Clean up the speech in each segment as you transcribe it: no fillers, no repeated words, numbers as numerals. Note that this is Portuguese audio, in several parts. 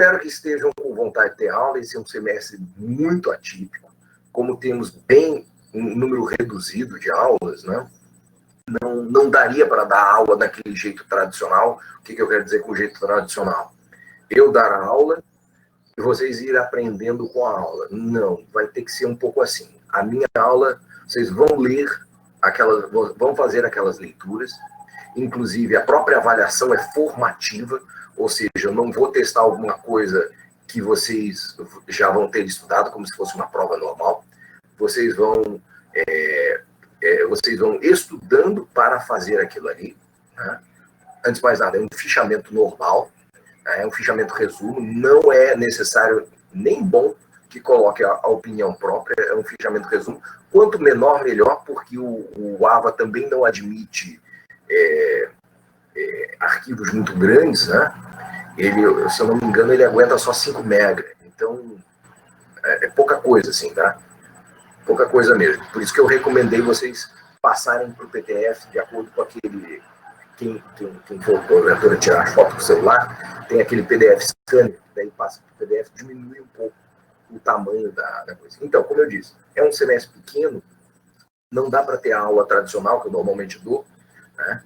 Espero que estejam com vontade de ter aula. Esse é um semestre muito atípico. Como temos bem um número reduzido de aulas, né? Não daria para dar aula daquele jeito tradicional. O que eu quero dizer com o jeito tradicional? Eu dar a aula e vocês irem aprendendo com a aula. Não, vai ter que ser um pouco assim. A minha aula, vocês vão ler vão fazer aquelas leituras. Inclusive, a própria avaliação é formativa, ou seja, eu não vou testar alguma coisa que vocês já vão ter estudado, como se fosse uma prova normal. Vocês vão estudando para fazer aquilo ali. Né? Antes de mais nada, é um fichamento normal, é um fichamento resumo, não é necessário nem bom que coloque a opinião própria, é um fichamento resumo. Quanto menor, melhor, porque o AVA também não admite arquivos muito grandes, né? Ele, se eu não me engano, ele aguenta só 5 MB. Então, é pouca coisa, assim, tá? Pouca coisa mesmo. Por isso que eu recomendei vocês passarem para o PDF de acordo com aquele... Quem for porventura tirar foto com o celular, tem aquele PDF scanner, daí passa para o PDF, diminui um pouco o tamanho da coisa. Então, como eu disse, é um semestre pequeno, não dá para ter a aula tradicional, que eu normalmente dou, né?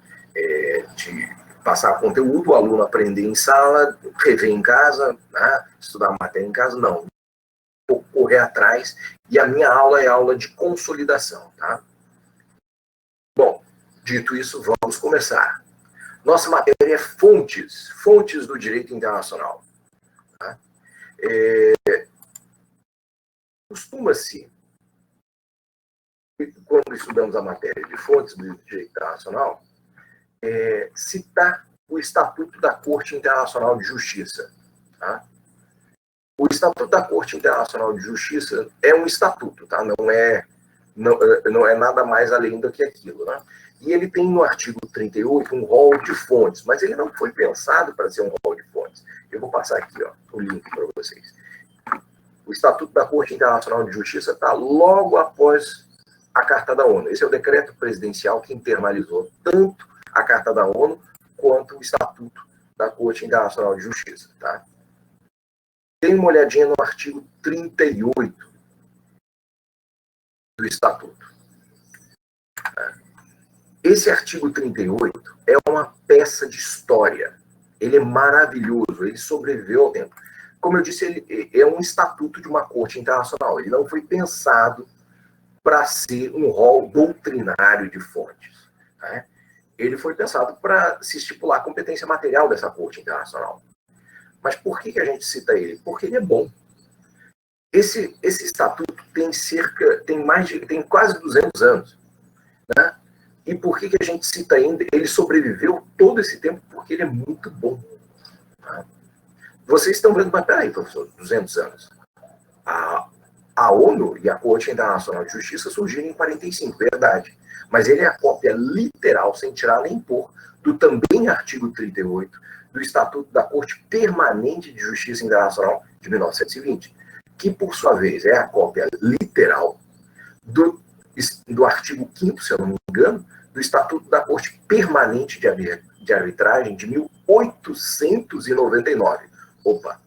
De passar conteúdo, o aluno aprender em sala, rever em casa, né? Estudar a matéria em casa, não. Vou correr atrás, e a minha aula é aula de consolidação, tá? Bom, dito isso, vamos começar. Nossa matéria é fontes do direito internacional. Tá? Costuma-se, quando estudamos a matéria de fontes do direito internacional, citar o Estatuto da Corte Internacional de Justiça. Tá? O Estatuto da Corte Internacional de Justiça é um estatuto, tá? Não é nada mais além do que aquilo, né? E ele tem no artigo 38 um rol de fontes, mas ele não foi pensado para ser um rol de fontes. Eu vou passar aqui, ó, o link para vocês. O Estatuto da Corte Internacional de Justiça está logo após a Carta da ONU. Esse é o decreto presidencial que internalizou tanto a Carta da ONU quanto o Estatuto da Corte Internacional de Justiça. Tá? Dê uma olhadinha no artigo 38 do Estatuto. Esse artigo 38 é uma peça de história. Ele é maravilhoso, ele sobreviveu ao tempo. Como eu disse, ele é um estatuto de uma corte internacional. Ele não foi pensado para ser um rol doutrinário de fontes. Né? Ele foi pensado para se estipular a competência material dessa corte internacional. Mas por que a gente cita ele? Porque ele é bom. Esse estatuto tem quase 200 anos. Né? E por que a gente cita ainda? Ele sobreviveu todo esse tempo porque ele é muito bom. Tá? Vocês estão vendo, mas peraí, professor, 200 anos. A ONU e a Corte Internacional de Justiça surgiram em 45, verdade. Mas ele é a cópia literal, sem tirar nem pôr, do também artigo 38 do Estatuto da Corte Permanente de Justiça Internacional de 1920, que, por sua vez, é a cópia literal do artigo 5º, se eu não me engano, do Estatuto da Corte Permanente de Arbitragem de 1899. Opa!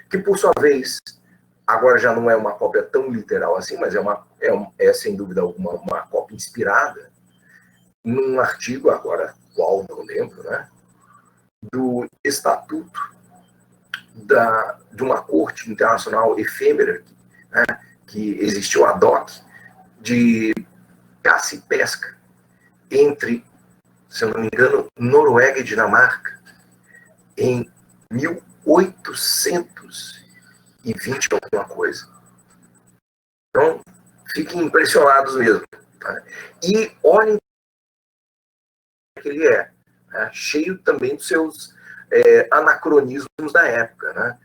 Que, por sua vez, agora já não é uma cópia tão literal assim, mas é sem dúvida alguma, uma cópia inspirada num artigo, agora qual não lembro, né, do Estatuto de uma Corte Internacional efêmera, né, que existiu ad hoc, de caça e pesca entre, se eu não me engano, Noruega e Dinamarca, em 1820 alguma coisa. Então, fiquem impressionados mesmo. Tá? E olhem que ele é, né? Cheio também dos seus anacronismos da época, né?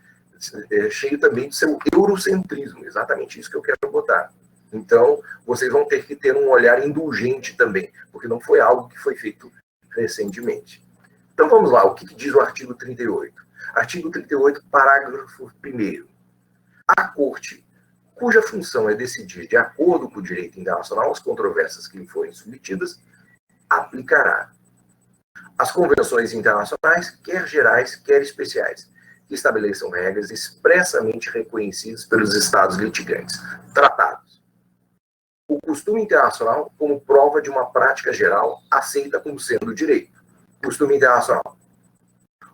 Cheio também do seu eurocentrismo, exatamente isso que eu quero botar. Então, vocês vão ter que ter um olhar indulgente também, porque não foi algo que foi feito recentemente. Então, vamos lá, o que diz o artigo 38? Artigo 38, parágrafo 1º. A Corte, cuja função é decidir de acordo com o direito internacional as controvérsias que lhe forem submetidas, aplicará as convenções internacionais, quer gerais, quer especiais, que estabeleçam regras expressamente reconhecidas pelos estados litigantes. Tratados. O costume internacional como prova de uma prática geral aceita como sendo direito. Costume internacional.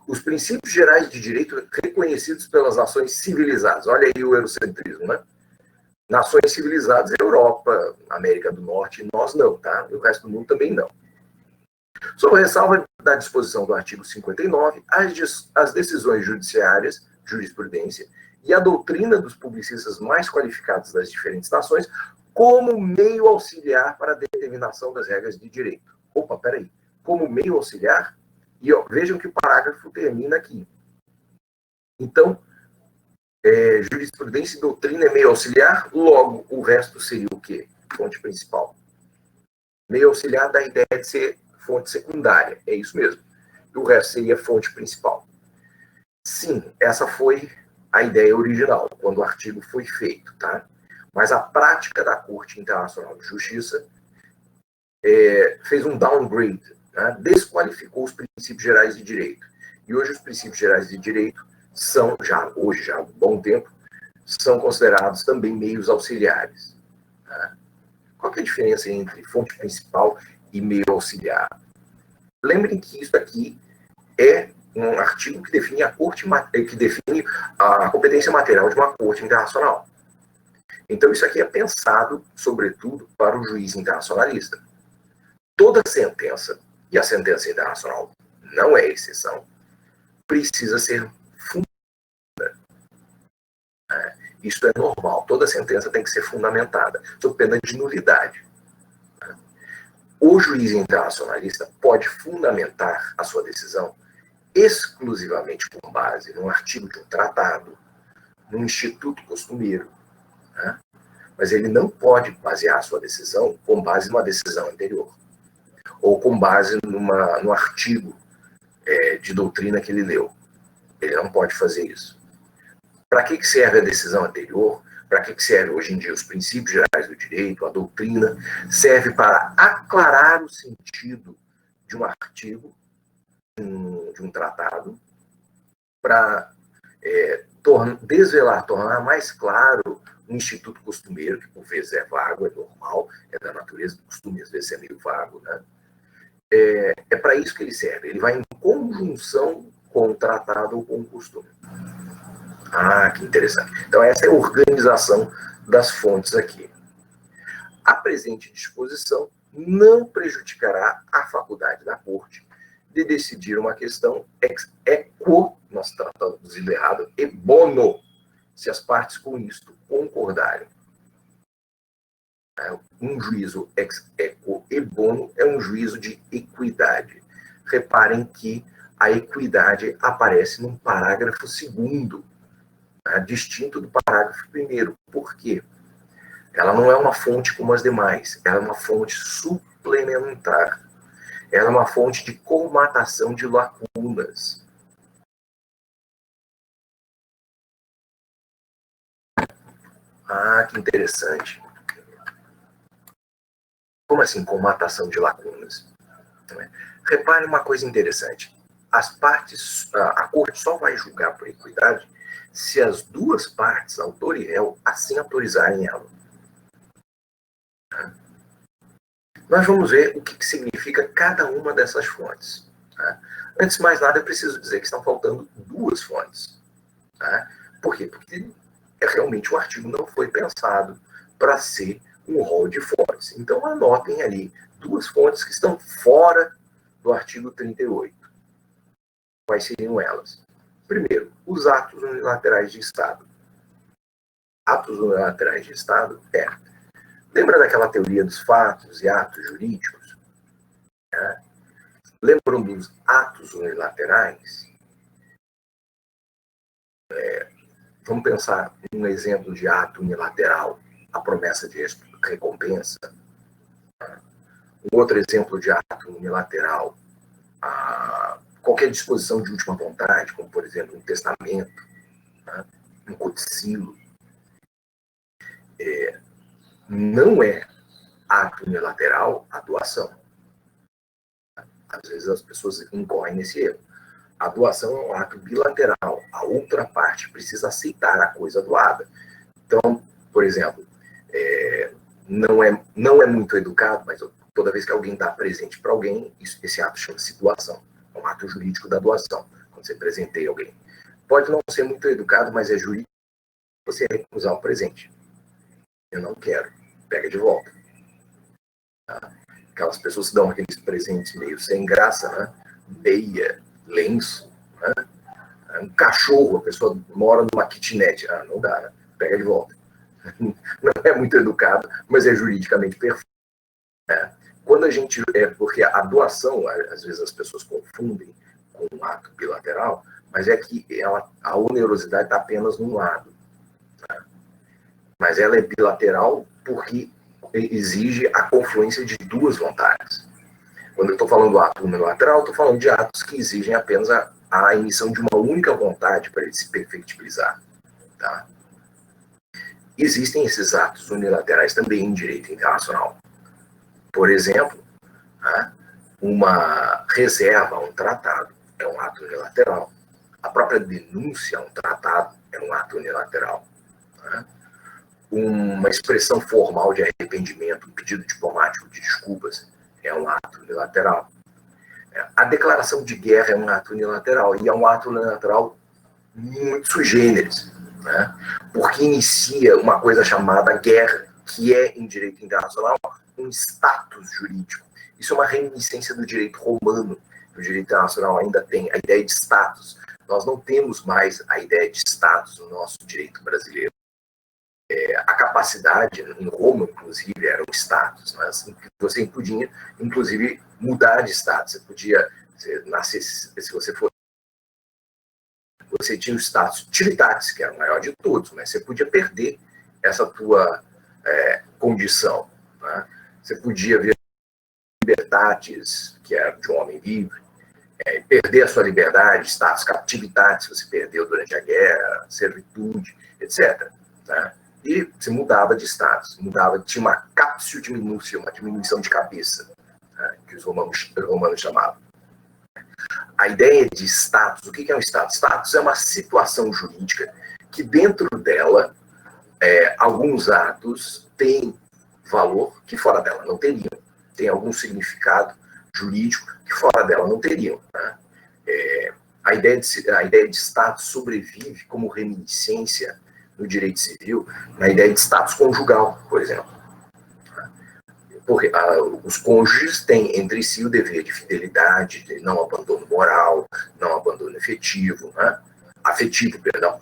Os princípios gerais de direito reconhecidos pelas nações civilizadas. Olha aí o eurocentrismo, né? Nações civilizadas, Europa, América do Norte, nós não, tá? E o resto do mundo também não. Sob ressalva da disposição do artigo 59, as decisões judiciárias, jurisprudência, e a doutrina dos publicistas mais qualificados das diferentes nações como meio auxiliar para a determinação das regras de direito. Opa, peraí. Como meio auxiliar? E ó, vejam que o parágrafo termina aqui. Então, jurisprudência e doutrina é meio auxiliar, logo o resto seria o quê? Fonte principal. Meio auxiliar dá a ideia de ser fonte secundária, é isso mesmo. E o resto seria fonte principal. Sim, essa foi a ideia original, quando o artigo foi feito, tá? Mas a prática da Corte Internacional de Justiça fez um downgrade, né? Desqualificou os princípios gerais de direito. E hoje os princípios gerais de direito são, hoje já há um bom tempo, são considerados também meios auxiliares. Tá? Qual que é a diferença entre fonte principal e meio auxiliar? Lembrem que isso aqui é um artigo que define a competência material de uma corte internacional. Então, isso aqui é pensado, sobretudo, para o juiz internacionalista. Toda sentença, e a sentença internacional não é exceção, precisa ser fundamentada. Isso é normal. Toda sentença tem que ser fundamentada, sob pena de nulidade. O juiz internacionalista pode fundamentar a sua decisão exclusivamente com base num artigo de um tratado, num instituto costumeiro, né? Mas ele não pode basear a sua decisão com base numa decisão anterior, ou com base num artigo de doutrina que ele leu. Ele não pode fazer isso. Para que serve a decisão anterior? Para que serve hoje em dia os princípios gerais do direito, a doutrina? Serve para aclarar o sentido de um artigo, de um tratado, para tornar mais claro um instituto costumeiro, que por vezes é vago, é normal, é da natureza do costume, às vezes é meio vago, né? É para isso que ele serve. Ele vai em conjunção com o tratado ou com o costume. Ah, que interessante. Então, essa é a organização das fontes aqui. A presente disposição não prejudicará a faculdade da Corte de decidir uma questão ex equo, nós traduzindo errado, e bono, se as partes com isto concordarem. Um juízo ex equo e bono é um juízo de equidade. Reparem que a equidade aparece no parágrafo 2º, distinto do parágrafo 1º. Por quê? Ela não é uma fonte como as demais, ela é uma fonte suplementar. Ela é uma fonte de colmatação de lacunas. Ah, que interessante. Como assim, colmatação de lacunas? Repare uma coisa interessante. As partes, a Corte só vai julgar por equidade se as duas partes, autor e réu, assim autorizarem ela. Nós vamos ver o que significa cada uma dessas fontes. Tá? Antes de mais nada, eu preciso dizer que estão faltando duas fontes. Tá? Por quê? Porque realmente o artigo não foi pensado para ser um rol de fontes. Então, anotem ali duas fontes que estão fora do artigo 38. Quais seriam elas? Primeiro, os atos unilaterais de Estado. Atos unilaterais de Estado lembra daquela teoria dos fatos e atos jurídicos? Lembram dos atos unilaterais? Vamos pensar um exemplo de ato unilateral, a promessa de recompensa. Um outro exemplo de ato unilateral, qualquer disposição de última vontade, como, por exemplo, um testamento, um codicilo. Não é ato unilateral a doação. Às vezes as pessoas incorrem nesse erro. A doação é um ato bilateral. A outra parte precisa aceitar a coisa doada. Então, por exemplo, não é muito educado, mas toda vez que alguém dá presente para alguém, esse ato chama-se doação. É um ato jurídico da doação, quando você presenteia alguém. Pode não ser muito educado, mas é jurídico você recusar um presente. Eu não quero. Pega de volta. Tá? Aquelas pessoas que dão aqueles presentes meio sem graça, né? Meia, lenço, né? Um cachorro, a pessoa mora numa kitnet. Ah, não dá, né? Pega de volta. Não é muito educado, mas é juridicamente perfeito. Né? Quando a gente. Porque a doação, às vezes as pessoas confundem com um ato bilateral, mas é que a onerosidade está apenas num lado. Né? Mas ela é bilateral porque exige a confluência de duas vontades. Quando eu estou falando do ato unilateral, estou falando de atos que exigem apenas a emissão de uma única vontade para ele se perfectibilizar. Tá? Existem esses atos unilaterais também em direito internacional. Por exemplo, né, uma reserva a um tratado é um ato unilateral. A própria denúncia a um tratado é um ato unilateral. Né? Uma expressão formal de arrependimento, um pedido diplomático de desculpas é um ato unilateral. A declaração de guerra é um ato unilateral, e é um ato unilateral muito sui generis, né? Porque inicia uma coisa chamada guerra, que é, em direito internacional, um status jurídico. Isso é uma reminiscência do direito romano. O direito internacional ainda tem a ideia de status. Nós não temos mais a ideia de status no nosso direito brasileiro. A capacidade, em Roma, inclusive, era um status. Né? Assim, você podia, inclusive, mudar de status. Você podia nascer, se você for. Você tinha o status utilitatis, que era o maior de todos, mas você podia perder essa tua condição. Né? Você podia ver libertatis, que era de um homem livre, perder a sua liberdade, status captivitatis, você perdeu durante a guerra, servitude, etc. Né? E você mudava de status, tinha uma captio diminutio, uma diminuição de cabeça, né? Que os romanos chamavam. A ideia de status, o que é um status? Status é uma situação jurídica que dentro dela, alguns atos têm valor que fora dela não teriam. Tem algum significado jurídico que fora dela não teriam. Né? A ideia de status sobrevive como reminiscência no direito civil na ideia de status conjugal, por exemplo. Porque os cônjuges têm entre si o dever de fidelidade, de não abandono moral, não abandono afetivo, perdão.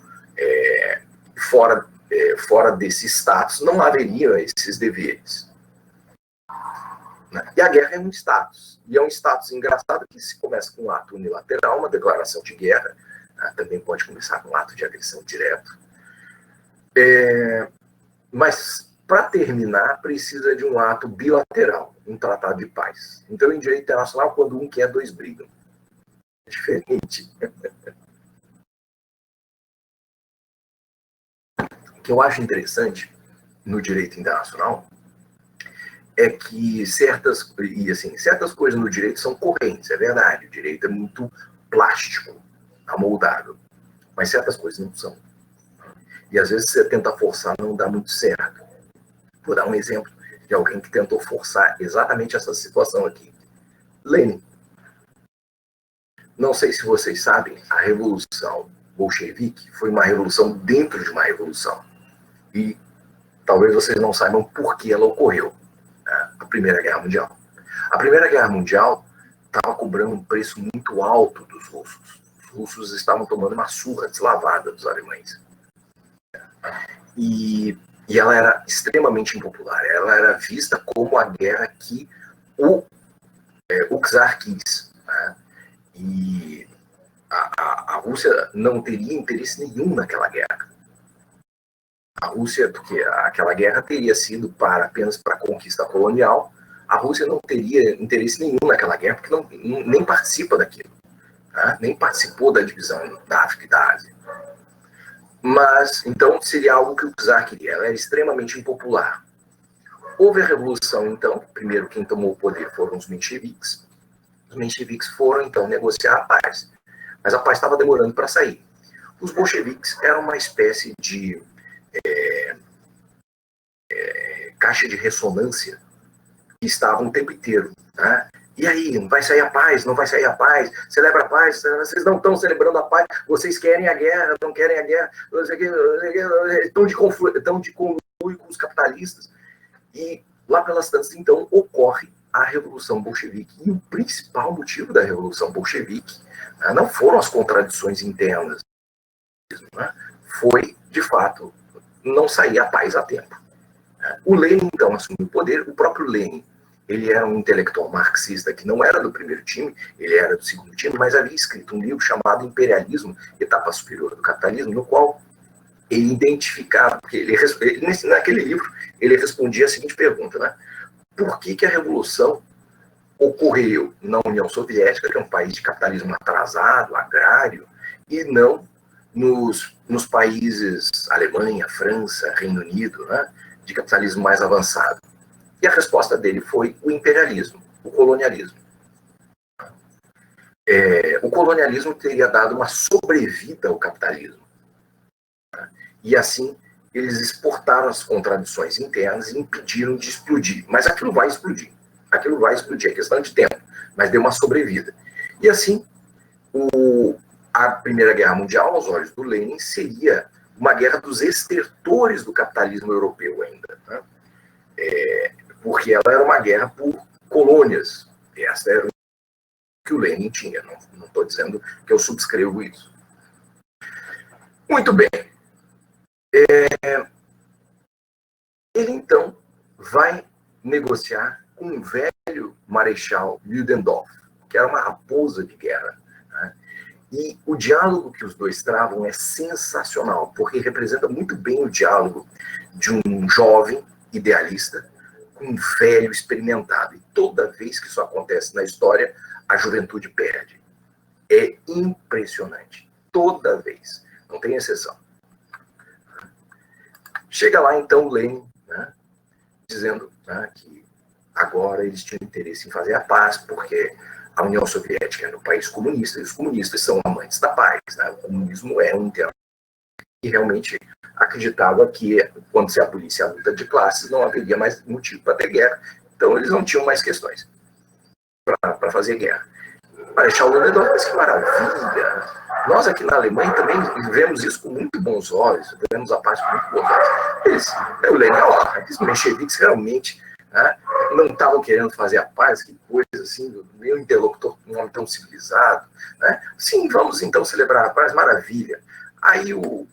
Fora desse status, não haveria esses deveres. Né? E a guerra é um status. E é um status engraçado que se começa com um ato unilateral, uma declaração de guerra, também pode começar com um ato de agressão direto. Mas para terminar, precisa de um ato bilateral, um tratado de paz. Então, em direito internacional, quando um quer, dois brigam. É diferente. O que eu acho interessante no direito internacional é que certas coisas no direito são correntes, é verdade. O direito é muito plástico, amoldável. Mas certas coisas não são. E às vezes você tenta forçar, não dá muito certo. Vou dar um exemplo de alguém que tentou forçar exatamente essa situação aqui. Lenin. Não sei se vocês sabem, a Revolução Bolchevique foi uma revolução dentro de uma revolução. E talvez vocês não saibam por que ela ocorreu. Né? A Primeira Guerra Mundial. A Primeira Guerra Mundial estava cobrando um preço muito alto dos russos. Os russos estavam tomando uma surra deslavada dos alemães. E ela era extremamente impopular. Ela era vista como a guerra que o czar quis. Né? E a Rússia não teria interesse nenhum naquela guerra. A Rússia, porque aquela guerra teria sido apenas para a conquista colonial, a Rússia não teria interesse nenhum naquela guerra, porque nem participa daquilo. Né? Nem participou da divisão da África e da Ásia. Mas, então, seria algo que o czar queria. Ela era extremamente impopular. Houve a revolução, então. Primeiro, quem tomou o poder foram os mencheviques. Os mencheviques foram, então, negociar a paz. mas a paz estava demorando para sair. Os bolcheviques eram uma espécie de caixa de ressonância que estavam o tempo inteiro. Né? E aí, vai sair a paz? Não vai sair a paz? Celebra a paz? Vocês não estão celebrando a paz? Vocês querem a guerra? Não querem a guerra? Estão de conluio com os capitalistas. E lá pelas tantas, então, ocorre a Revolução Bolchevique. E o principal motivo da Revolução Bolchevique não foram as contradições internas, né? Foi, de fato, não sair a paz a tempo. O Lenin, então, assumiu o poder. O próprio Lenin, ele era um intelectual marxista que não era do primeiro time, ele era do segundo time, mas havia escrito um livro chamado Imperialismo, Etapa Superior do Capitalismo, no qual ele identificava, porque naquele livro ele respondia a seguinte pergunta, né? Por que a Revolução ocorreu na União Soviética, que é um país de capitalismo atrasado, agrário, e não nos países Alemanha, França, Reino Unido, né, de capitalismo mais avançado? E a resposta dele foi o imperialismo, o colonialismo. O colonialismo teria dado uma sobrevida ao capitalismo. E assim, eles exportaram as contradições internas e impediram de explodir. Mas aquilo vai explodir. Aquilo vai explodir, é questão de tempo. Mas deu uma sobrevida. E assim, a Primeira Guerra Mundial, aos olhos do Lenin, seria uma guerra dos estertores do capitalismo europeu ainda. Né? Porque ela era uma guerra por colônias. Essa era o que o Lenin tinha. Não estou dizendo que eu subscrevo isso. Muito bem. Ele, então, vai negociar com um velho marechal Ludendorff, que era uma raposa de guerra. Né? E o diálogo que os dois travam é sensacional, porque representa muito bem o diálogo de um jovem idealista com um velho experimentado. E toda vez que isso acontece na história, a juventude perde. É impressionante. Toda vez. Não tem exceção. Chega lá, então, Lenin, né, dizendo, né, que agora eles tinham interesse em fazer a paz, porque a União Soviética era um país comunista, e os comunistas são amantes da paz. Né? O comunismo é um termo que realmente acreditava que, quando se abolisse a luta de classes, não haveria mais motivo para ter guerra. Então, eles não tinham mais questões para fazer guerra. Marechal Ludendorff, mas que maravilha! Nós aqui na Alemanha também vemos isso com muito bons olhos, vemos a paz com muito bons olhos. O Lenin, aqueles mencheviques realmente, né, não estavam querendo fazer a paz, que coisa assim, meu interlocutor, um homem tão civilizado. Né? Sim, vamos então celebrar a paz, maravilha. Aí o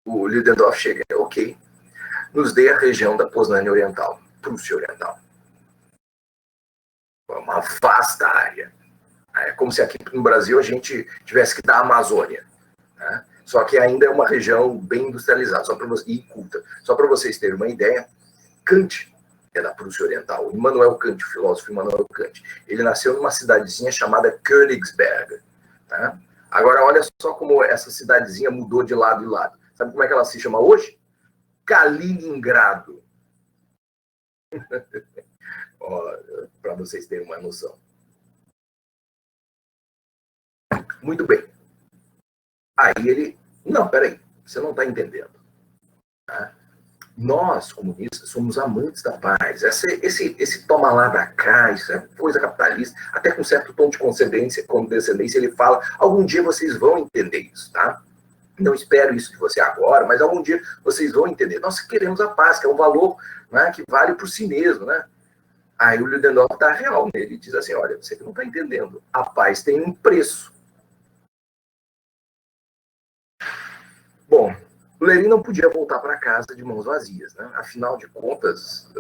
Ludendorff chega, ok, nos dê a região da Poznânia Oriental, Prússia Oriental. Uma vasta área. É como se aqui no Brasil a gente tivesse que dar a Amazônia. Né? Só que ainda é uma região bem industrializada e culta. Só para vocês terem uma ideia, Kant é da Prússia Oriental. Immanuel Kant, o filósofo Immanuel Kant. Ele nasceu numa cidadezinha chamada Königsberg. Tá? Agora, olha só como essa cidadezinha mudou de lado em lado. Sabe como é que ela se chama hoje? Kaliningrado. Para vocês terem uma noção. Muito bem. Aí ele... Não, peraí. Você não está entendendo. Tá? Nós, comunistas, somos amantes da paz. Esse toma lá da cá, isso é coisa capitalista, até com certo tom de condescendência, ele fala, algum dia vocês vão entender isso, tá? Não espero isso de você agora, mas algum dia vocês vão entender. Nós queremos a paz, que é um valor, né, que vale por si mesmo, né? Aí o Ludendorff está real nele, ele diz assim, olha, você não está entendendo, a paz tem um preço. Bom, o Lenin não podia voltar para casa de mãos vazias, né? Afinal de contas,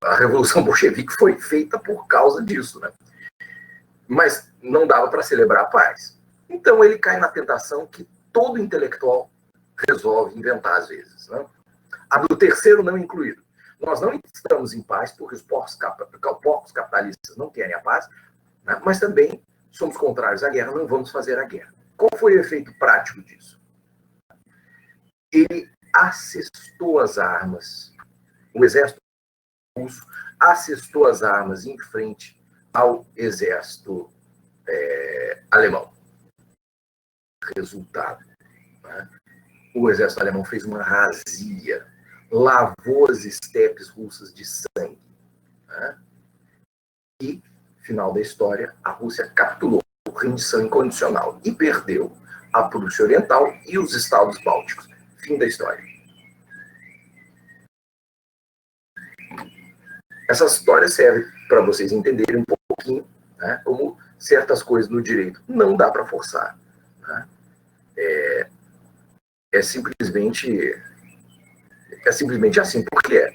a Revolução Bolchevique foi feita por causa disso, né? Mas não dava para celebrar a paz. Então ele cai na tentação que todo intelectual resolve inventar às vezes, né? A do terceiro não incluído. Nós não estamos em paz porque os porcos capitalistas não querem a paz, né? Mas também somos contrários à guerra, não vamos fazer a guerra. Qual foi o efeito prático disso? Ele assestou as armas, o exército russo assestou as armas em frente ao exército alemão. resultado. Né? O exército alemão fez uma razia, lavou as estepes russas de sangue. Né? E, final da história, a Rússia capitulou, rendição incondicional, e perdeu a Prússia Oriental e os estados bálticos. Fim da história. Essa história serve para vocês entenderem um pouquinho, né, como certas coisas no direito não dá para forçar. Né? É simplesmente assim, porque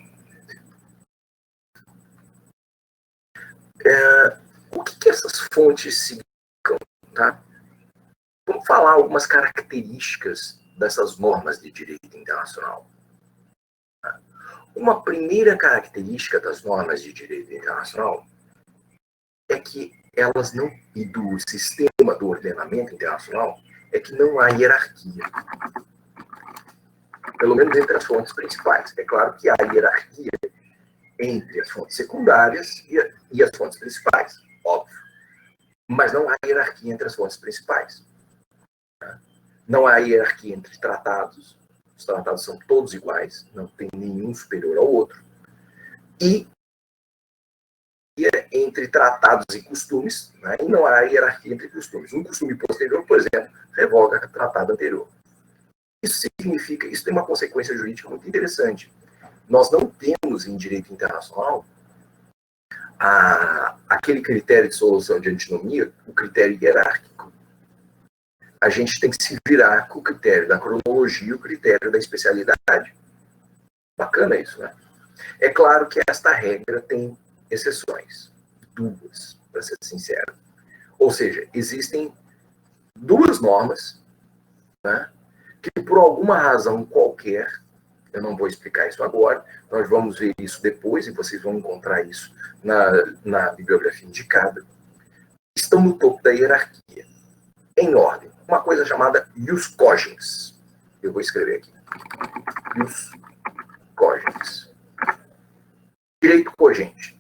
o que essas fontes significam? Tá? Vamos falar algumas características dessas normas de direito internacional. Uma primeira característica das normas de direito internacional é que elas não, e do sistema do ordenamento internacional, é que não há hierarquia. Pelo menos entre as fontes principais. É claro que há hierarquia entre as fontes secundárias e as fontes principais, óbvio. Mas não há hierarquia entre as fontes principais. Não há hierarquia entre tratados. Os tratados são todos iguais, não tem nenhum superior ao outro. E entre tratados e costumes, né? E não há hierarquia entre costumes. Um costume posterior, por exemplo, revoga o tratado anterior. Isso significa, isso tem uma consequência jurídica muito interessante. Nós não temos em direito internacional aquele critério de solução de antinomia, o critério hierárquico. A gente tem que se virar com o critério da cronologia e o critério da especialidade. Bacana isso, né? É claro que esta regra tem exceções, duas, para ser sincero. Ou seja, existem duas normas, né, que por alguma razão qualquer, eu não vou explicar isso agora, nós vamos ver isso depois, e vocês vão encontrar isso na bibliografia indicada, estão no topo da hierarquia, em ordem. Uma coisa chamada ius cogens. Eu vou escrever aqui. Ius cogens. Direito cogente.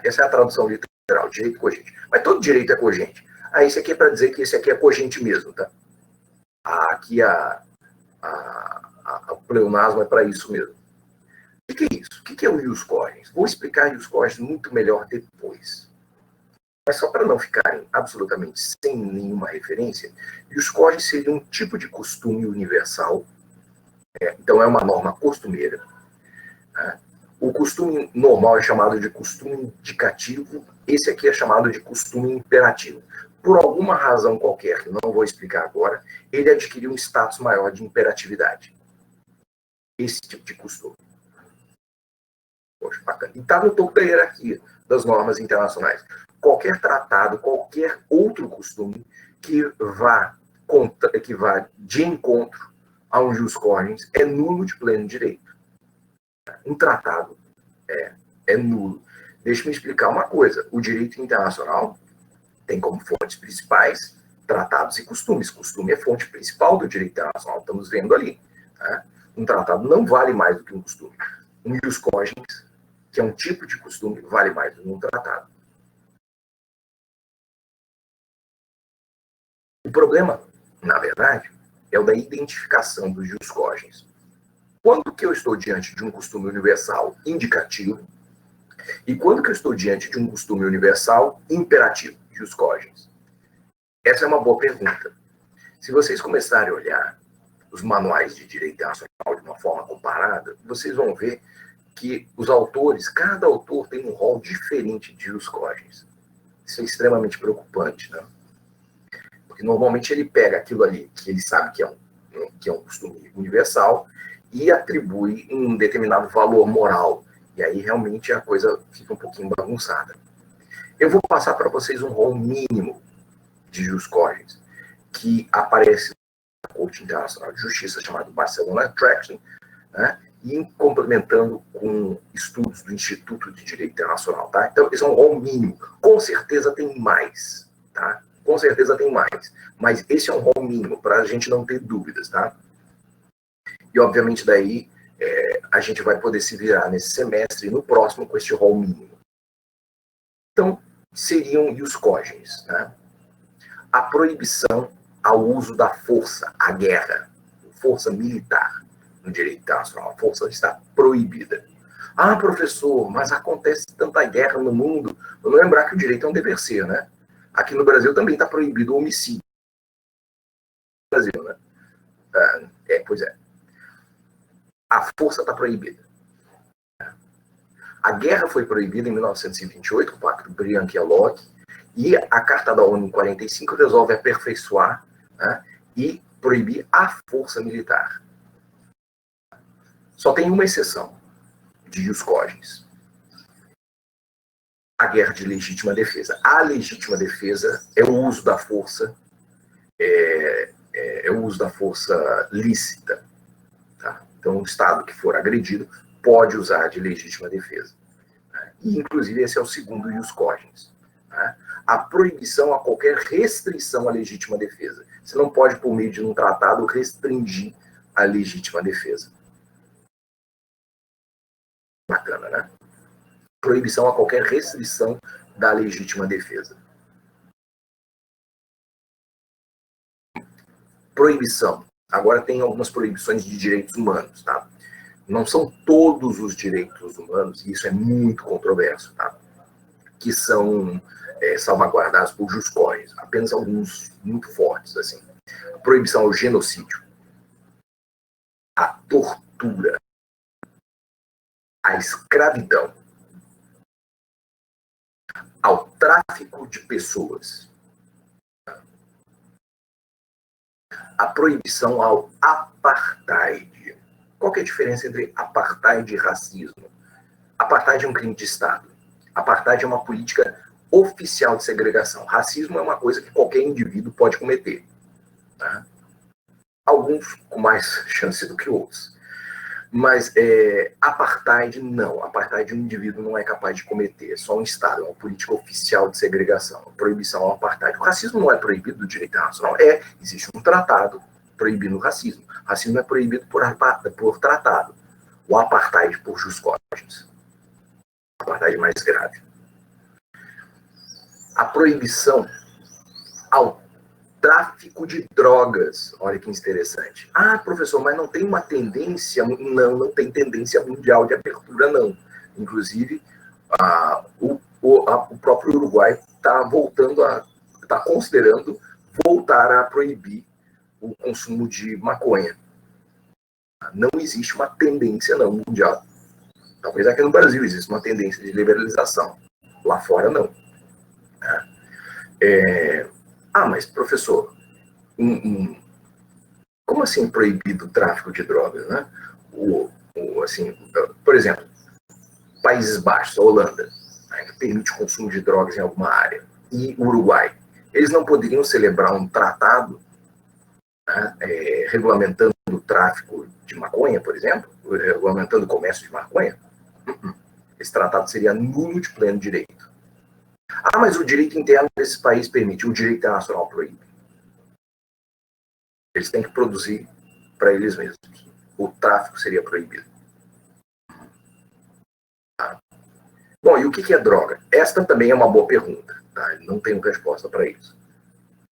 Essa é a tradução literal, direito cogente. Mas todo direito é cogente. Esse aqui é para dizer que esse aqui é cogente mesmo, tá? Aqui o pleonasmo é para isso mesmo. O que é isso? O que é o ius cogens? Vou explicar ius cogens muito melhor depois. Mas só para não ficarem absolutamente sem nenhuma referência, ius cogens seria um tipo de costume universal. Então é uma norma costumeira. Né? O costume normal é chamado de costume indicativo, esse aqui é chamado de costume imperativo. Por alguma razão qualquer, que eu não vou explicar agora, ele adquiriu um status maior de imperatividade. Esse tipo de costume. Poxa, bacana. E está no topo da hierarquia das normas internacionais. Qualquer tratado, qualquer outro costume que vá de encontro a um jus cogens é nulo de pleno direito. Um tratado é nulo. Deixa-me explicar uma coisa. O direito internacional tem como fontes principais tratados e costumes. Costume é fonte principal do direito internacional. Estamos vendo ali. Tá? Um tratado não vale mais do que um costume. Um ius cogens, que é um tipo de costume, vale mais do que um tratado. O problema, na verdade, é o da identificação dos ius cogens. Quando que eu estou diante de um costume universal indicativo e quando que eu estou diante de um costume universal imperativo, ius cogens? Essa é uma boa pergunta. Se vocês começarem a olhar os manuais de direito internacional de uma forma comparada, vocês vão ver que os autores, cada autor tem um rol diferente de ius cogens. Isso é extremamente preocupante, né? Porque normalmente ele pega aquilo ali que ele sabe que é um costume universal e atribui um determinado valor moral. E aí realmente a coisa fica um pouquinho bagunçada. Eu vou passar para vocês um rol mínimo de ius cogens que aparece na Corte Internacional de Justiça, chamado Barcelona Traction, né? E complementando com estudos do Instituto de Direito Internacional. Tá? Então, esse é um rol mínimo. Com certeza tem mais. Tá? Com certeza tem mais. Mas esse é um rol mínimo, para a gente não ter dúvidas. Tá? E, obviamente, daí a gente vai poder se virar nesse semestre e no próximo com este rol mínimo. Então, seriam ius cogens. Né? A proibição ao uso da força, à guerra, força militar no direito internacional. A força está proibida. Ah, professor, mas acontece tanta guerra no mundo. Vamos lembrar que o direito é um dever ser, né? Aqui no Brasil também está proibido o homicídio. No Brasil, né? Pois é. A força está proibida. A guerra foi proibida em 1928, com o Pacto Briand-Kellogg, e a Carta da ONU em 45 resolve aperfeiçoar, né, e proibir a força militar. Só tem uma exceção, de jus cogens. A guerra de legítima defesa. A legítima defesa é o uso da força, é o uso da força lícita. Tá? Então, o Estado que for agredido pode usar de legítima defesa. E, inclusive, esse é o segundo jus cogens. Tá? A proibição a qualquer restrição à legítima defesa. Você não pode, por meio de um tratado, restringir a legítima defesa. Bacana, né? Proibição a qualquer restrição da legítima defesa. Proibição. Agora tem algumas proibições de direitos humanos, tá? Não são todos os direitos humanos, e isso é muito controverso, tá? Que são salvaguardados por jus cogens. Apenas alguns muito fortes, assim. A proibição ao genocídio, a tortura, a escravidão, ao tráfico de pessoas, a proibição ao apartheid. Qual que é a diferença entre apartheid e racismo? Apartheid é um crime de Estado. Apartheid é uma política oficial de segregação. Racismo é uma coisa que qualquer indivíduo pode cometer. Tá? Alguns com mais chance do que outros. Mas apartheid, não. Apartheid um indivíduo não é capaz de cometer. É só um Estado, é uma política oficial de segregação. Proibição ao apartheid. O racismo não é proibido do direito internacional. Existe um tratado proibindo o racismo. O racismo é proibido por tratado. O apartheid por jus cogens. O apartheid mais grave. A proibição ao tráfico de drogas. Olha que interessante. Ah, professor, mas não tem uma tendência... Não tem tendência mundial de abertura, não. Inclusive, o próprio Uruguai está considerando voltar a proibir o consumo de maconha. Não existe uma tendência, não, mundial. Talvez aqui no Brasil exista uma tendência de liberalização. Lá fora, não. Mas, professor, como assim proibido o tráfico de drogas, né? Assim, por exemplo, Países Baixos, a Holanda, né, que permite o consumo de drogas em alguma área, e o Uruguai, eles não poderiam celebrar um tratado, né, regulamentando o tráfico de maconha, por exemplo, regulamentando o comércio de maconha? Esse tratado seria nulo de pleno direito. Ah, mas o direito interno desse país permite, o direito internacional proíbe. Eles têm que produzir para eles mesmos. O tráfico seria proibido. Tá? Bom, e o que é droga? Esta também é uma boa pergunta. Tá? Não tenho resposta para isso.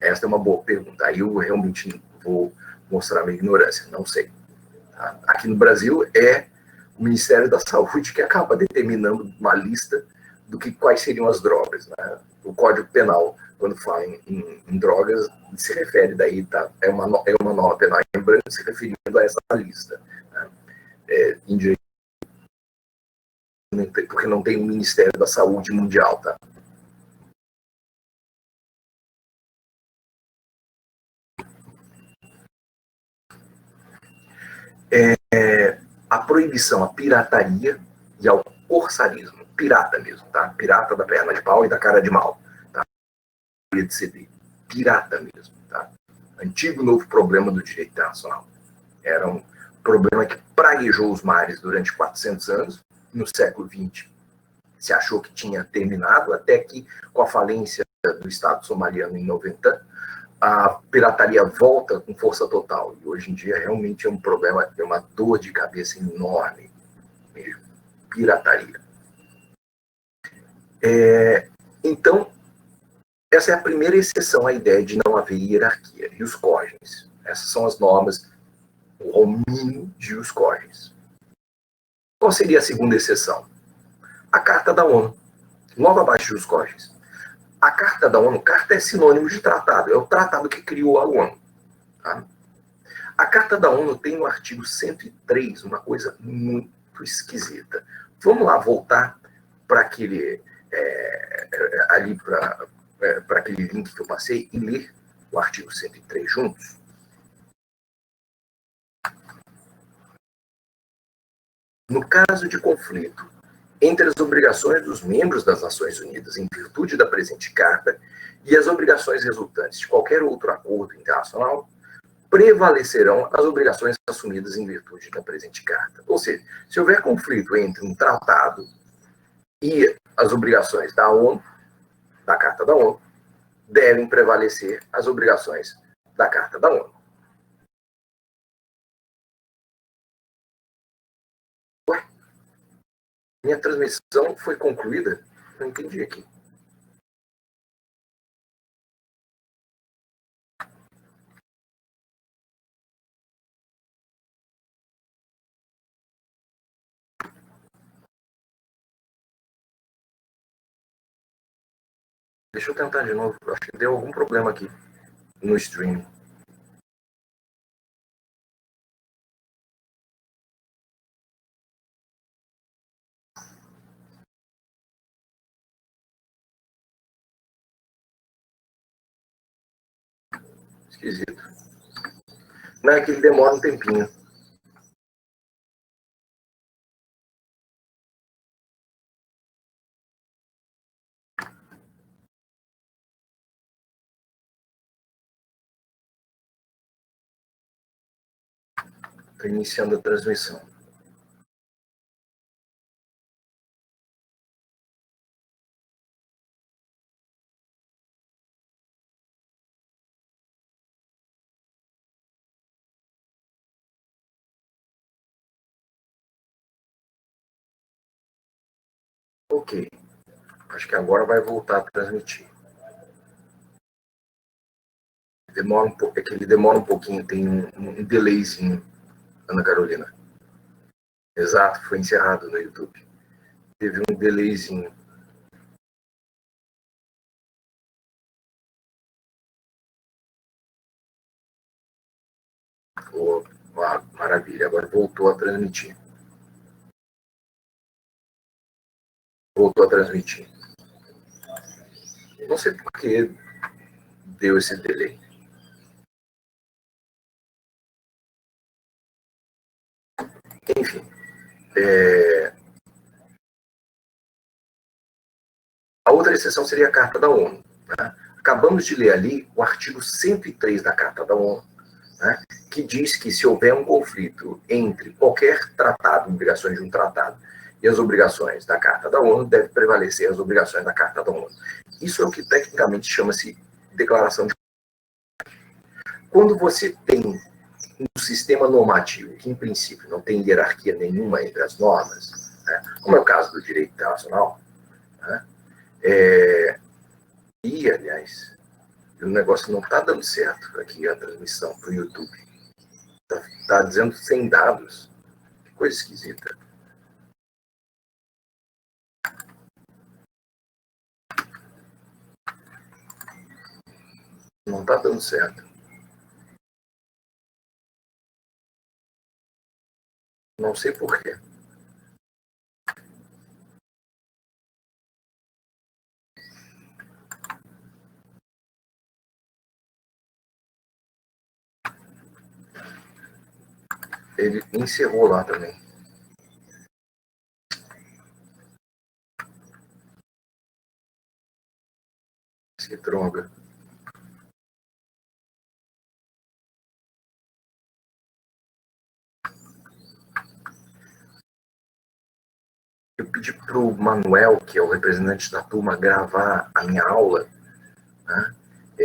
Esta é uma boa pergunta. Aí eu realmente vou mostrar minha ignorância. Não sei. Tá? Aqui no Brasil é o Ministério da Saúde que acaba determinando uma lista quais seriam as drogas. Né? O Código Penal, quando fala em drogas, se refere daí, tá? É uma nova penal em branco se referindo a essa lista. Né? Em direito, porque não tem o Ministério da Saúde Mundial, tá? A proibição à pirataria e ao corsarismo. Pirata mesmo, tá? Pirata da perna de pau e da cara de mal. Tá? De CD. Pirata mesmo, tá? Antigo novo problema do direito internacional. Era um problema que praguejou os mares durante 400 anos. No século XX se achou que tinha terminado, até que, com a falência do Estado somaliano em 90, a pirataria volta com força total. E hoje em dia realmente é um problema, é uma dor de cabeça enorme mesmo. Pirataria. Então, Essa é a primeira exceção à ideia de não haver hierarquia. Ius cogens. Essas são as normas, o mínimo de ius cogens. Qual seria a segunda exceção? A Carta da ONU, logo abaixo de ius cogens. A Carta da ONU, carta é sinônimo de tratado, é o tratado que criou a ONU. Tá? A Carta da ONU tem no artigo 103 uma coisa muito esquisita. Vamos lá voltar para aquele ali para aquele link que eu passei e ler o artigo 103 juntos. No caso de conflito entre as obrigações dos membros das Nações Unidas em virtude da presente carta e as obrigações resultantes de qualquer outro acordo internacional, prevalecerão as obrigações assumidas em virtude da presente carta. Ou seja, se houver conflito entre um tratado e as obrigações da ONU, da Carta da ONU, devem prevalecer as obrigações da Carta da ONU. Ué? Minha transmissão foi concluída? Não entendi aqui. Deixa eu tentar de novo. Acho que deu algum problema aqui no stream. Esquisito. Não é que ele demora um tempinho. Estou iniciando a transmissão. Ok. Acho que agora vai voltar a transmitir. Demora é que ele demora um pouquinho, tem um delayzinho, Ana Carolina. Exato, foi encerrado no YouTube. Teve um delayzinho. Oh, maravilha, agora voltou a transmitir. Voltou a transmitir. Não sei por que deu esse delay. Enfim. A outra exceção seria a Carta da ONU. Né? Acabamos de ler ali o artigo 103 da Carta da ONU, né? Que diz que se houver um conflito entre qualquer tratado, obrigações de um tratado, e as obrigações da Carta da ONU, deve prevalecer as obrigações da Carta da ONU. Isso é o que tecnicamente chama-se declaração de. Quando você tem um sistema normativo que, em princípio, não tem hierarquia nenhuma entre as normas, né? Como é o caso do direito internacional, né? E, aliás, o negócio não está dando certo aqui, a transmissão para o YouTube. Está dizendo sem dados. Que coisa esquisita. Não está dando certo. Não sei porquê. Ele encerrou lá também. Que droga. Eu pedi para o Manuel, que é o representante da turma, gravar a minha aula. Né?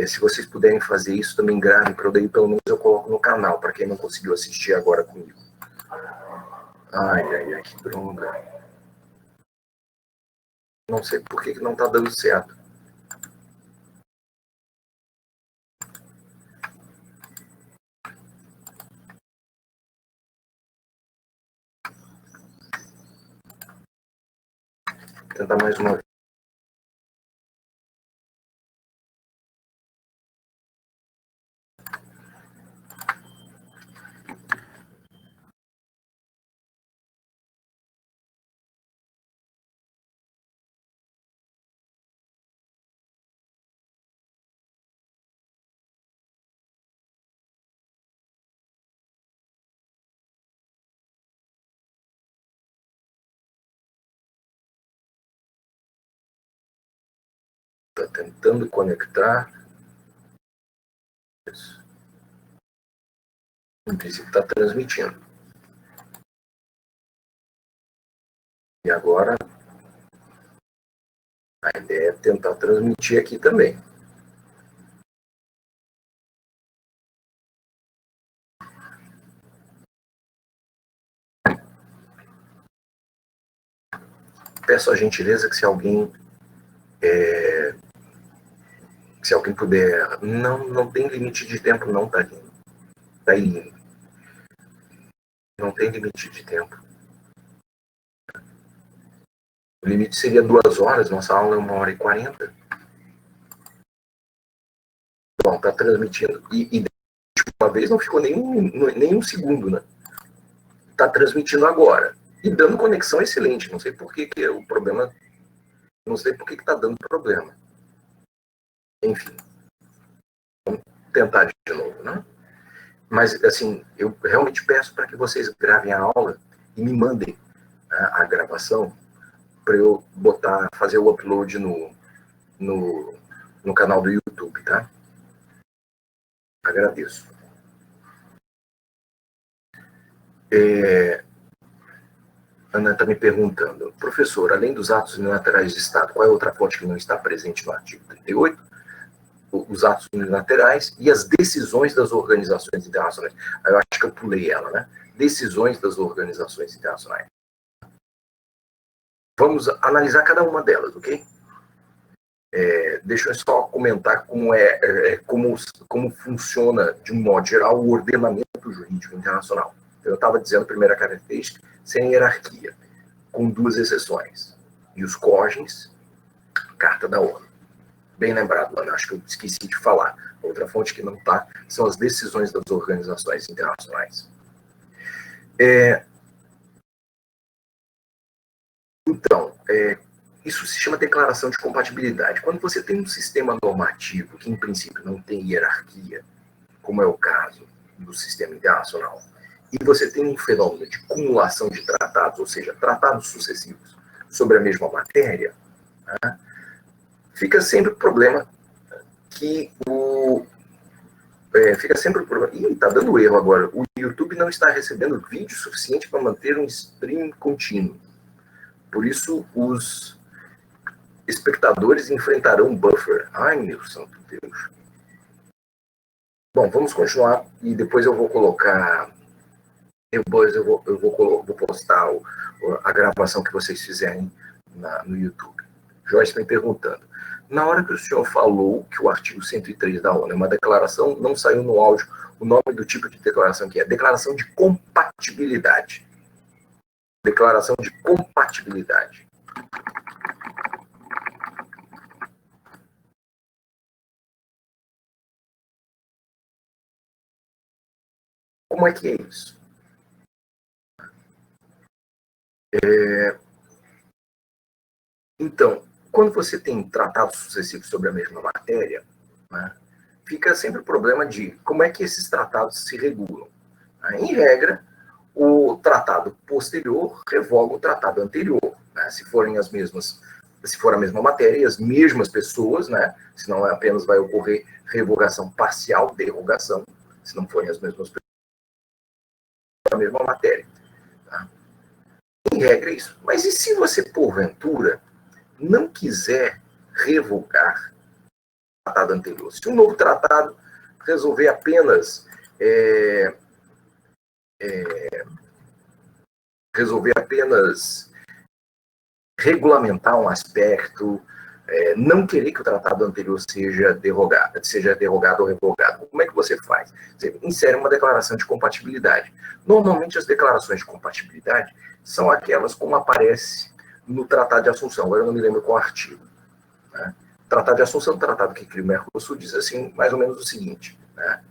Se vocês puderem fazer isso, também gravem, para eu daí pelo menos eu coloco no canal, para quem não conseguiu assistir agora comigo. Ai, ai, ai, que droga. Não sei por que não está dando certo. tentar mais uma vez. Está tentando conectar. Em princípio está transmitindo. E agora a ideia é tentar transmitir aqui também. Peço a gentileza que se alguém puder, não tem limite de tempo não, Thaline. Não tem limite de tempo. O limite seria 2 horas, nossa aula é 1h40. Bom, está transmitindo. E uma vez não ficou nem um segundo, né? Está transmitindo agora. E dando conexão excelente. Não sei por que é o problema. Não sei por que está dando problema. Enfim. Vamos tentar de novo, né? Mas, assim, eu realmente peço para que vocês gravem a aula e me mandem, né, a gravação para eu fazer o upload no canal do YouTube, tá? Agradeço. Ana está me perguntando, professor, além dos atos unilaterais de Estado, qual é a outra fonte que não está presente no artigo 38? Os atos unilaterais e as decisões das organizações internacionais. Eu acho que eu pulei ela, né? Decisões das organizações internacionais. Vamos analisar cada uma delas, ok? Deixa eu só comentar como funciona, de um modo geral, o ordenamento jurídico internacional. Eu estava dizendo, primeira característica, sem hierarquia, com 2 exceções. E os COGENS, Carta da ONU. Bem lembrado, Ana, acho que eu esqueci de falar. Outra fonte que não está são as decisões das organizações internacionais. Então, isso se chama declaração de compatibilidade. Quando você tem um sistema normativo que, em princípio, não tem hierarquia, como é o caso do sistema internacional, e você tem um fenômeno de cumulação de tratados, ou seja, tratados sucessivos sobre a mesma matéria, né, fica sempre o problema que fica sempre o problema. Ih, tá dando erro agora. O YouTube não está recebendo vídeo suficiente para manter um stream contínuo. Por isso, os espectadores enfrentarão um buffer. Ai, meu santo Deus. Bom, vamos continuar e depois eu vou colocar. Depois eu vou postar a gravação que vocês fizerem no YouTube. Joyce me perguntando. Na hora que o senhor falou que o artigo 103 da ONU é uma declaração, não saiu no áudio o nome do tipo de declaração que é. Declaração de compatibilidade. Declaração de compatibilidade. Como é que é isso? Então, quando você tem tratados sucessivos sobre a mesma matéria, né, fica sempre o problema de como é que esses tratados se regulam. Em regra, o tratado posterior revoga o tratado anterior, né, se for a mesma matéria e as mesmas pessoas, né, senão apenas vai ocorrer revogação parcial, derrogação, se não forem as mesmas pessoas a mesma matéria. Tá? Em regra é isso. Mas e se você, porventura, não quiser revogar o tratado anterior? Se um novo tratado resolver apenas regulamentar um aspecto, não querer que o tratado anterior seja derrogado ou revogado, como é que você faz? Você insere uma declaração de compatibilidade. Normalmente as declarações de compatibilidade são aquelas como aparece no Tratado de Assunção, agora eu não me lembro qual artigo. Né? O Tratado de Assunção, o tratado que cria o Mercosul, diz assim, mais ou menos o seguinte, né?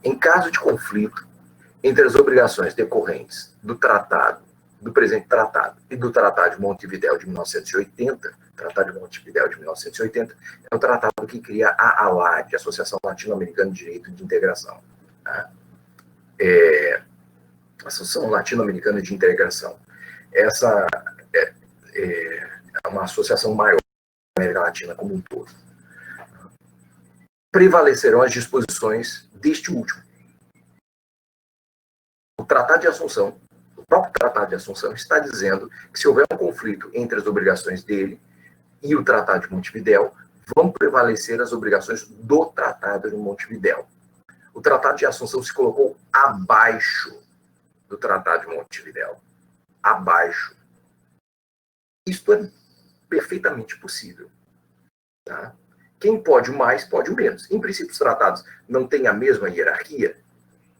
Em caso de conflito entre as obrigações decorrentes do tratado, do presente tratado e do Tratado de Montevidéu de 1980, Tratado de Montevidéu de 1980, é o tratado que cria a ALAD, Associação Latino-Americana de Direito de Integração. Né? Associação Latino-Americana de Integração. Essa é uma associação maior da América Latina como um todo. Prevalecerão as disposições deste último. O Tratado de Assunção, o próprio Tratado de Assunção está dizendo que se houver um conflito entre as obrigações dele e o Tratado de Montevidéu, vão prevalecer as obrigações do Tratado de Montevidéu. O Tratado de Assunção se colocou abaixo do Tratado de Montevidéu. Abaixo. Isto é perfeitamente possível. Tá? Quem pode o mais, pode o menos. Em princípio, os tratados não têm a mesma hierarquia?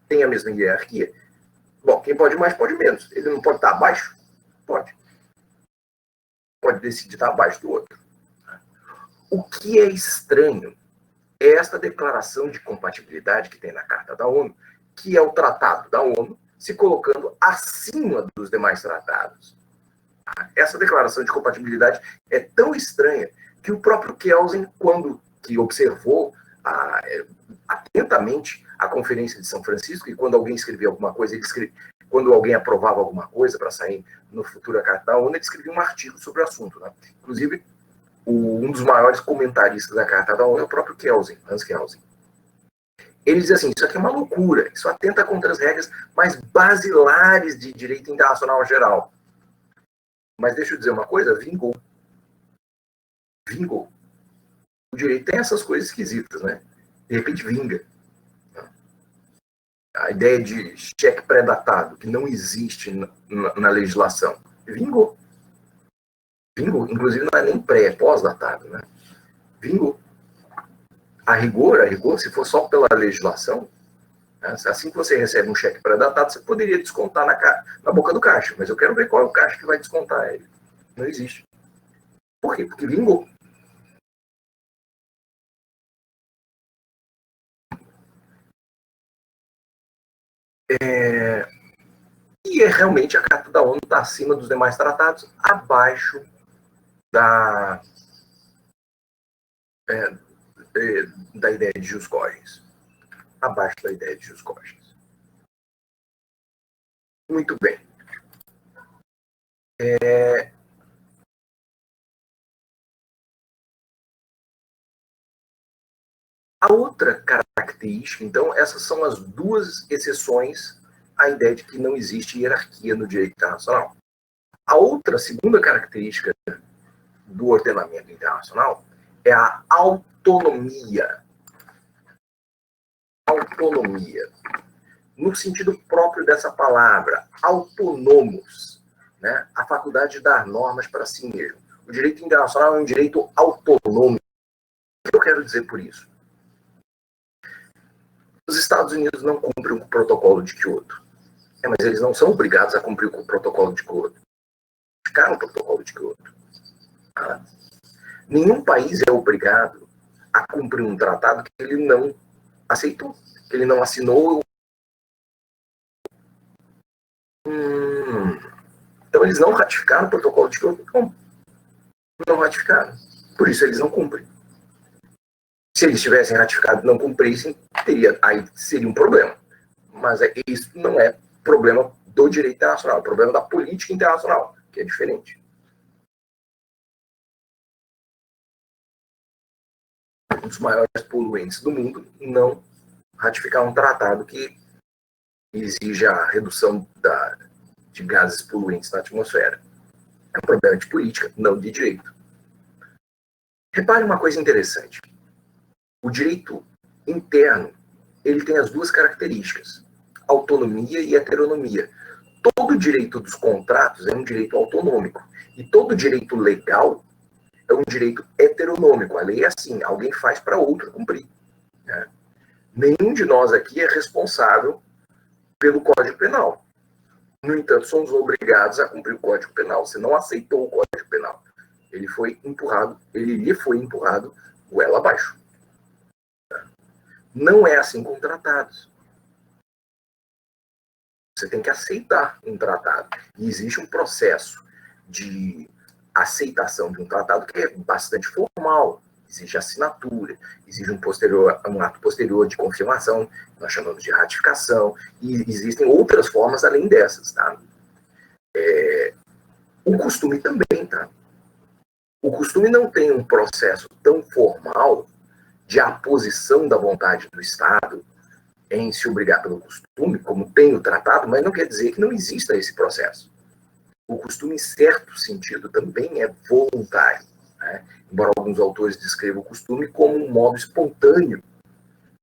Tem a mesma hierarquia? Bom, quem pode mais, pode menos. Ele não pode estar abaixo? Pode. Pode decidir estar abaixo do outro. O que é estranho é esta declaração de compatibilidade que tem na Carta da ONU, que é o tratado da ONU se colocando acima dos demais tratados. Essa declaração de compatibilidade é tão estranha que o próprio Kelsen, quando que observou atentamente a Conferência de São Francisco, e quando alguém escrevia alguma coisa, quando alguém aprovava alguma coisa para sair no futuro a Carta da ONU, ele escrevia um artigo sobre o assunto. Né? Inclusive, um dos maiores comentaristas da Carta da ONU é o próprio Kelsen, Hans Kelsen. Ele diz assim, isso aqui é uma loucura, isso atenta contra as regras mais basilares de direito internacional geral. Mas deixa eu dizer uma coisa, vingou. Vingou. O direito tem essas coisas esquisitas, né? De repente vinga. A ideia de cheque pré-datado, que não existe na legislação, vingou. Vingou. Inclusive não é nem pré, é pós-datado, né? Vingou. A rigor, se for só pela legislação, né? Assim que você recebe um cheque pré-datado, você poderia descontar na boca do caixa, mas eu quero ver qual é o caixa que vai descontar ele. Não existe. Por quê? Porque vingou. E realmente a Carta da ONU está acima dos demais tratados, abaixo da ideia de jus cogens. Abaixo da ideia de jus cogens. Muito bem. A outra característica, então, essas são as duas exceções à ideia de que não existe hierarquia no direito internacional. A outra, segunda característica do ordenamento internacional é a autonomia. Autonomia. No sentido próprio dessa palavra, autônomos, né? A faculdade de dar normas para si mesmo. O direito internacional é um direito autonômico. O que eu quero dizer por isso? Os Estados Unidos não cumprem com o protocolo de Kyoto. Mas eles não são obrigados a cumprir com o protocolo de Kyoto. Ficaram o protocolo de Kyoto. Tá? Nenhum país é obrigado a cumprir um tratado que ele não aceitou, que ele não assinou. Então eles não ratificaram o protocolo de Kyoto? Não ratificaram. Por isso eles não cumprem. Se eles tivessem ratificado e não cumprissem, aí seria um problema. Mas isso não é problema do direito internacional, é problema da política internacional, que é diferente. Um dos maiores poluentes do mundo não ratificar um tratado que exige a redução de gases poluentes na atmosfera. É um problema de política, não de direito. Repare uma coisa interessante. O direito interno, ele tem as duas características, autonomia e heteronomia. Todo direito dos contratos é um direito autonômico. E todo direito legal é um direito heteronômico. A lei é assim, alguém faz para outro cumprir. Né? Nenhum de nós aqui é responsável pelo Código Penal. No entanto, somos obrigados a cumprir o Código Penal. Você não aceitou o Código Penal. Ele lhe foi empurrado goela abaixo. Não é assim com tratados. Você tem que aceitar um tratado. E existe um processo de aceitação de um tratado que é bastante formal. Existe assinatura, existe um ato posterior de confirmação, nós chamamos de ratificação, e existem outras formas além dessas, tá? O costume também, tá? O costume não tem um processo tão formal de aposição da vontade do Estado em se obrigar pelo costume, como tem o tratado, mas não quer dizer que não exista esse processo. O costume, em certo sentido, também é voluntário, né? Embora alguns autores descrevam o costume como um modo espontâneo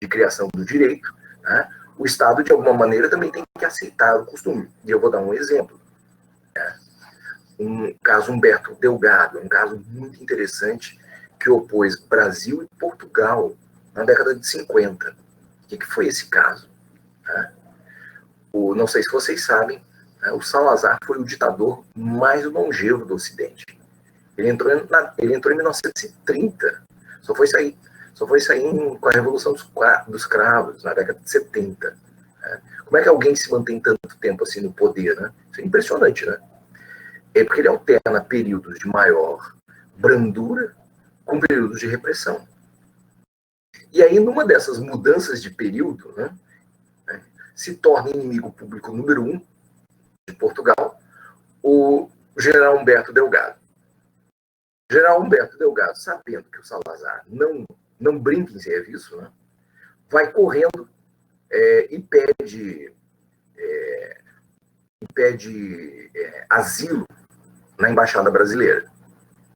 de criação do direito, né? O Estado, de alguma maneira, também tem que aceitar o costume. E eu vou dar um exemplo. Né? Um caso Humberto Delgado, um caso muito interessante que opôs Brasil e Portugal na década de 50. O que foi esse caso? Né? Não sei se vocês sabem, né? O Salazar foi o ditador mais longevo do Ocidente. Ele entrou em 1930, só foi sair com a Revolução dos Cravos, na década de 70. Né? Como é que alguém se mantém tanto tempo assim no poder? Né? Isso é impressionante, né? É porque ele alterna períodos de maior brandura com períodos de repressão. E aí, numa dessas mudanças de período, né, se torna inimigo público número 1 de Portugal o general Humberto Delgado. O general Humberto Delgado, sabendo que o Salazar não brinca em serviço, né, vai correndo e pede asilo na Embaixada Brasileira.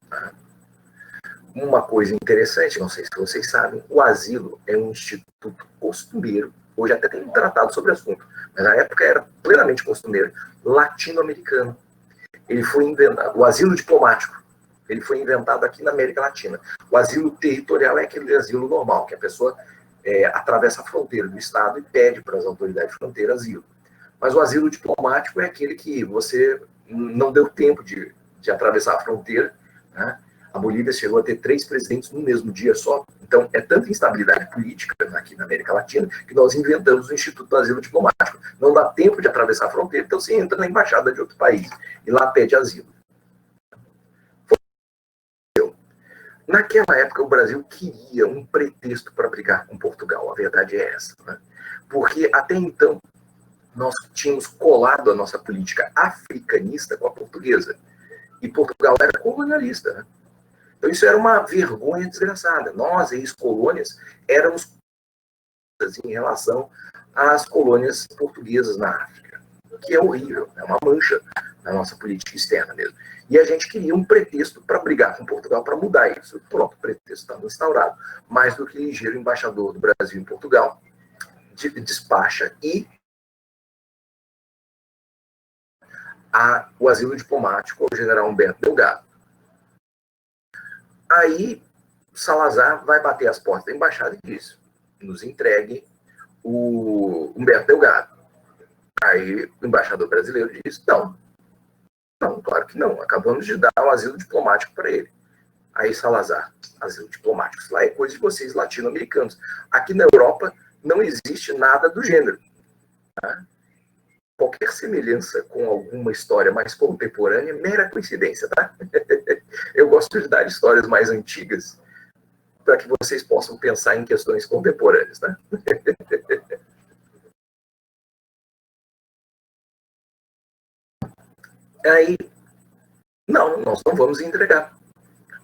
Tá? Uma coisa interessante, não sei se vocês sabem, o asilo é um instituto costumeiro, hoje até tem um tratado sobre o assunto, mas na época era plenamente costumeiro, latino-americano. Ele foi inventado, o asilo diplomático, ele foi inventado aqui na América Latina. O asilo territorial é aquele asilo normal, que a pessoa atravessa a fronteira do Estado e pede para as autoridades de fronteira asilo. Mas o asilo diplomático é aquele que você não deu tempo de atravessar a fronteira, né? A Bolívia chegou a ter 3 presidentes no mesmo dia só. Então, é tanta instabilidade política aqui na América Latina que nós inventamos o Instituto do Asilo Diplomático. Não dá tempo de atravessar a fronteira, então você entra na embaixada de outro país e lá pede asilo. Naquela época, o Brasil queria um pretexto para brigar com Portugal. A verdade é essa, né? Porque até então, nós tínhamos colado a nossa política africanista com a portuguesa. E Portugal era colonialista, né? Então isso era uma vergonha desgraçada. Nós, ex-colônias, éramos em relação às colônias portuguesas na África, que é horrível, é uma mancha na nossa política externa mesmo. E a gente queria um pretexto para brigar com Portugal, para mudar isso. Pronto, o pretexto estava instaurado. Mais do que ligeiro, o embaixador do Brasil em Portugal despacha e o asilo diplomático ao general Humberto Delgado. Aí, Salazar vai bater as portas da embaixada e diz: nos entregue o Humberto Delgado. Aí, o embaixador brasileiro diz: não, claro que não, acabamos de dar um asilo diplomático para ele. Aí, Salazar: asilo diplomático, isso lá é coisa de vocês latino-americanos. Aqui na Europa não existe nada do gênero. Tá? Qualquer semelhança com alguma história mais contemporânea é mera coincidência, tá? Eu gosto de dar histórias mais antigas para que vocês possam pensar em questões contemporâneas, né? Aí, não, nós não vamos entregar.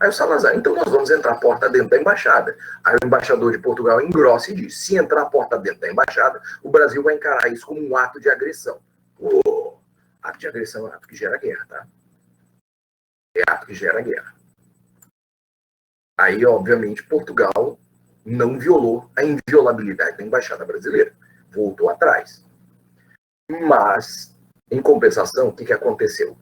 Aí o Salazar: então nós vamos entrar a porta dentro da embaixada. Aí o embaixador de Portugal engrossa e diz: se entrar a porta dentro da embaixada, o Brasil vai encarar isso como um ato de agressão. Ato de agressão é ato que gera guerra, tá? É ato que gera guerra. Aí, obviamente, Portugal não violou a inviolabilidade da embaixada brasileira. Voltou atrás. Mas, em compensação, o que aconteceu?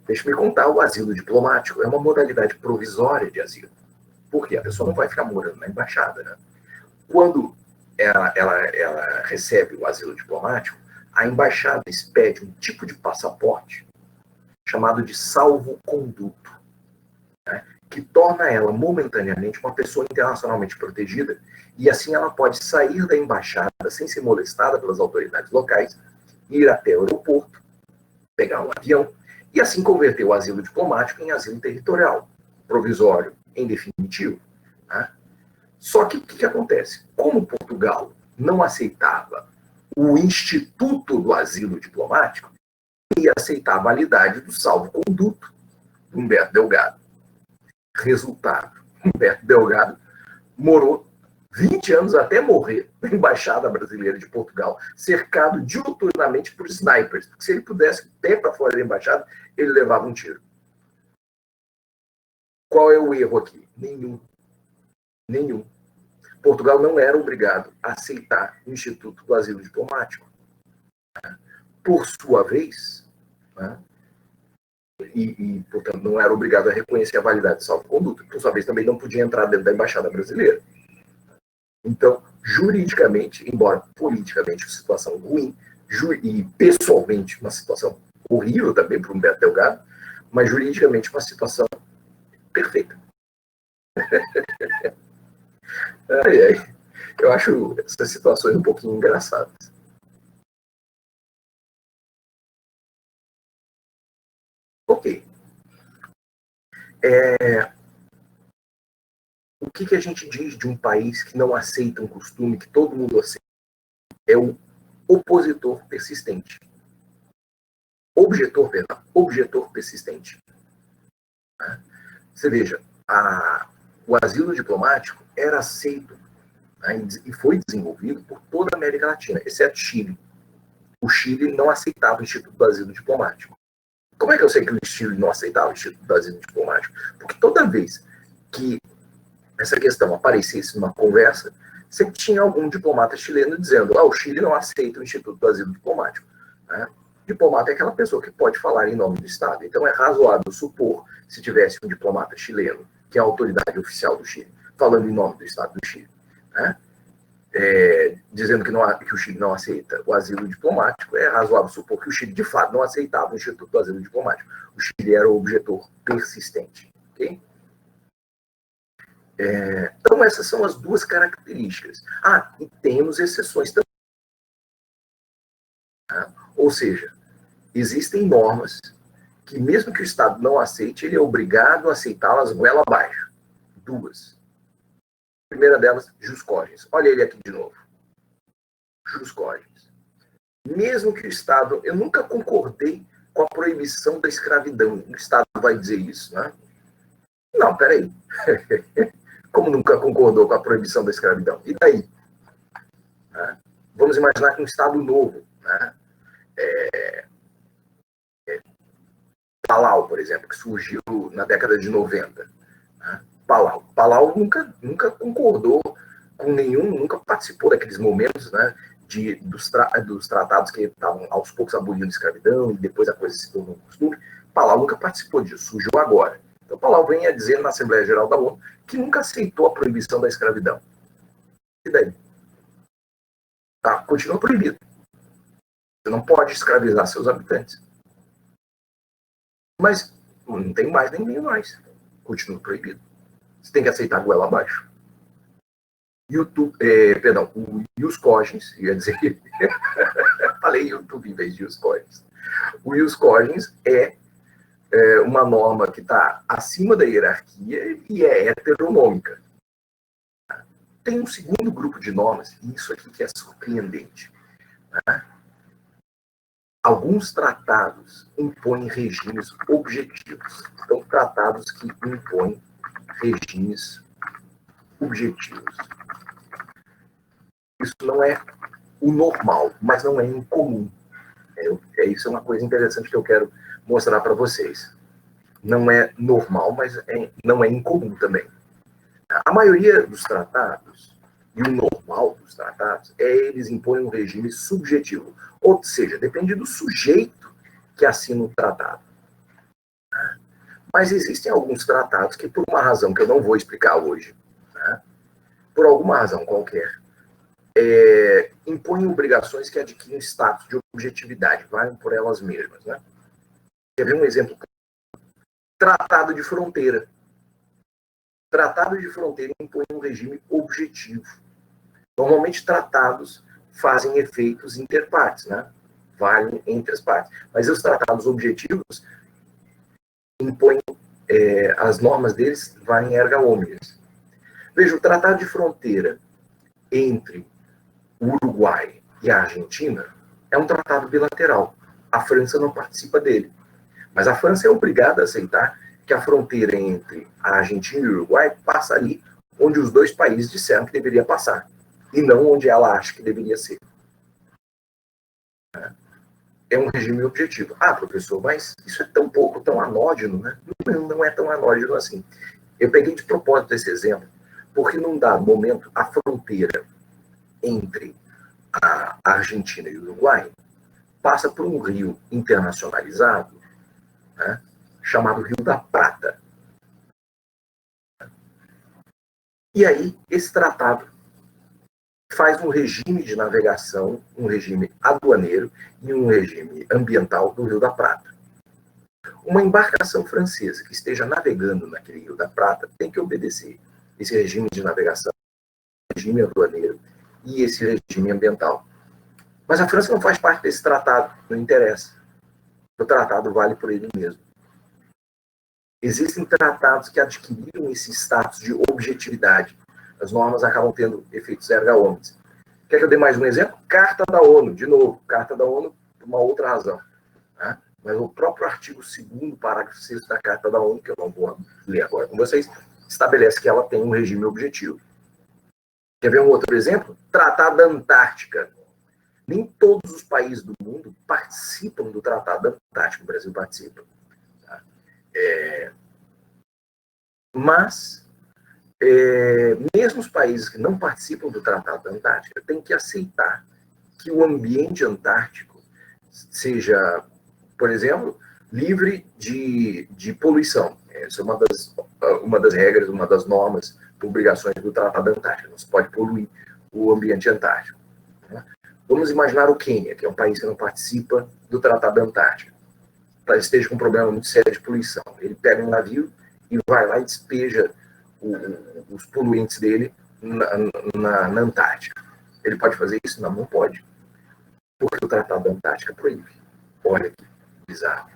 Deixa eu me contar, o asilo diplomático é uma modalidade provisória de asilo. Por quê? A pessoa não vai ficar morando na embaixada, né? Quando ela recebe o asilo diplomático, a embaixada expede um tipo de passaporte chamado de salvo-conduto, né, que torna ela momentaneamente uma pessoa internacionalmente protegida, e assim ela pode sair da embaixada sem ser molestada pelas autoridades locais, ir até o aeroporto, pegar um avião, e assim converter o asilo diplomático em asilo territorial, provisório em definitivo. Né? Só que o que acontece? Como Portugal não aceitava o Instituto do Asilo Diplomático, ia aceitar a validade do salvo-conduto do Humberto Delgado. Resultado, Humberto Delgado morou 20 anos até morrer na Embaixada Brasileira de Portugal, cercado diuturnamente por snipers, porque se ele pudesse ir pé para fora da embaixada, ele levava um tiro. Qual é o erro aqui? Nenhum. Portugal não era obrigado a aceitar o Instituto do Asilo Diplomático. Por sua vez, né, portanto, não era obrigado a reconhecer a validade do salvo-conduto, por sua vez, também não podia entrar dentro da Embaixada Brasileira. Então, juridicamente, embora politicamente uma situação ruim, e pessoalmente uma situação horrível também para o Humberto Delgado, mas juridicamente uma situação perfeita. Eu acho essas situações um pouquinho engraçadas. Ok. O que a gente diz de um país que não aceita um costume que todo mundo aceita? É o opositor persistente. Objetor persistente. Você veja, o asilo diplomático era aceito, né, e foi desenvolvido por toda a América Latina, exceto Chile. O Chile não aceitava o Instituto do Asilo Diplomático. Como é que eu sei que o Chile não aceitava o Instituto do Asilo Diplomático? Porque toda vez que essa questão aparecesse numa conversa, sempre tinha algum diplomata chileno dizendo: o Chile não aceita o Instituto do Asilo Diplomático. Né? Diplomata é aquela pessoa que pode falar em nome do Estado. Então é razoável supor, se tivesse um diplomata chileno, que é a autoridade oficial do Chile, falando em nome do Estado do Chile, né? Dizendo que o Chile não aceita o asilo diplomático, é razoável supor que o Chile, de fato, não aceitava o Instituto do Asilo Diplomático. O Chile era o objetor persistente. Okay? Então, essas são as duas características. E temos exceções também. Ou seja, existem normas que, mesmo que o Estado não aceite, ele é obrigado a aceitá-las goela abaixo. Duas. A primeira delas, jus cogens. Olha ele aqui de novo. Jus cogens. Mesmo que o Estado... Eu nunca concordei com a proibição da escravidão. O Estado vai dizer isso, né? Não, peraí. Como nunca concordou com a proibição da escravidão? E daí? Vamos imaginar que um Estado novo, né? Palau, por exemplo, que surgiu na década de 90. Né? Palau nunca concordou com nenhum, nunca participou daqueles momentos, né, dos tratados que estavam aos poucos abolindo a escravidão e depois a coisa se tornou um costume. Palau nunca participou disso, surgiu agora. Então Palau vem a dizer na Assembleia Geral da ONU que nunca aceitou a proibição da escravidão. E daí? Continua proibido. Você não pode escravizar seus habitantes. Mas não tem mais nem mais. Continua proibido. Você tem que aceitar a goela abaixo. O ius cogens, ia dizer, falei YouTube em vez de ius cogens. O ius cogens é uma norma que está acima da hierarquia e é heteronômica. Tem um segundo grupo de normas, e isso aqui que é surpreendente. Né? Alguns tratados impõem regimes objetivos. Então, tratados que impõem regimes objetivos. Isso não é o normal, mas não é incomum. Isso é uma coisa interessante que eu quero mostrar para vocês. Não é normal, mas não é incomum também. A maioria dos tratados, e o normal dos tratados, eles impõem um regime subjetivo. Ou seja, depende do sujeito que assina o tratado. Mas existem alguns tratados que, por uma razão que eu não vou explicar hoje, né, por alguma razão qualquer, impõem obrigações que adquirem status de objetividade, valem por elas mesmas. Né? Quer ver um exemplo? Tratado de fronteira. Tratado de fronteira impõe um regime objetivo. Normalmente, tratados fazem efeitos interpartes, né? Valem entre as partes. Mas os tratados objetivos impõem, as normas deles valem erga omnes. Veja, o tratado de fronteira entre o Uruguai e a Argentina é um tratado bilateral. A França não participa dele. Mas a França é obrigada a aceitar que a fronteira entre a Argentina e o Uruguai passa ali onde os dois países disseram que deveria passar, e não onde ela acha que deveria ser. É um regime objetivo. Ah, professor, mas isso é tão pouco, tão anódino, né? Não é tão anódino assim. Eu peguei de propósito esse exemplo, porque num dado momento a fronteira entre a Argentina e o Uruguai passa por um rio internacionalizado, né, chamado Rio da Prata. E aí, esse tratado faz um regime de navegação, um regime aduaneiro e um regime ambiental do Rio da Prata. Uma embarcação francesa que esteja navegando naquele Rio da Prata tem que obedecer esse regime de navegação, regime aduaneiro e esse regime ambiental. Mas a França não faz parte desse tratado, não interessa. O tratado vale por ele mesmo. Existem tratados que adquiriram esse status de objetividade. As normas acabam tendo efeitos erga omnes. Quer que eu dê mais um exemplo? Carta da ONU, de novo, Carta da ONU por uma outra razão. Né? Mas o próprio artigo 2º, parágrafo 6º da Carta da ONU, que eu não vou ler agora com vocês, estabelece que ela tem um regime objetivo. Quer ver um outro exemplo? Tratado da Antártica. Nem todos os países do mundo participam do Tratado da Antártica. O Brasil participa. Tá? Mas, mesmo os países que não participam do Tratado da Antártica têm que aceitar que o ambiente antártico seja, por exemplo, livre de poluição. Essa é uma das regras, uma das normas, obrigações do Tratado da Antártica. Não se pode poluir o ambiente antártico. Né? Vamos imaginar o Quênia, que é um país que não participa do Tratado da Antártica. Esteja com um problema muito sério de poluição. Ele pega um navio e vai lá e despeja os poluentes dele na Antártica. Ele pode fazer isso? Não, não pode. Porque o Tratado da Antártica proíbe. Olha que bizarro.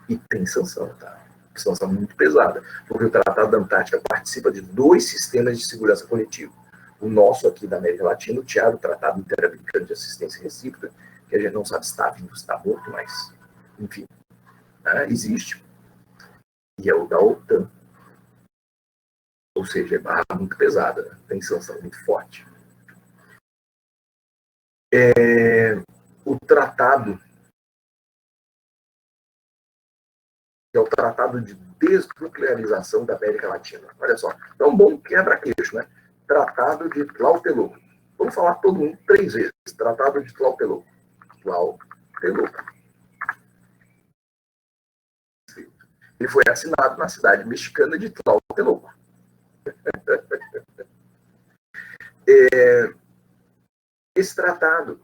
E tem sanção, tá? Sanção muito pesada. Porque o Tratado da Antártica participa de 2 sistemas de segurança coletiva. O nosso aqui da América Latina, o TIAR, o Tratado Interamericano de Assistência Recíproca, que a gente não sabe se está vivo, se está morto, mas, enfim, existe. E é o da OTAN. Ou seja, é barra muito pesada, tem sanção muito forte. O tratado, que é o Tratado de Desnuclearização da América Latina. Olha só, é um bom quebra-queixo, né? Tratado de Tlatelolco. Vamos falar todo mundo 3 vezes. Tratado de Tlatelolco. Tlatelolco. Ele foi assinado na cidade mexicana de Tlatelolco. Esse tratado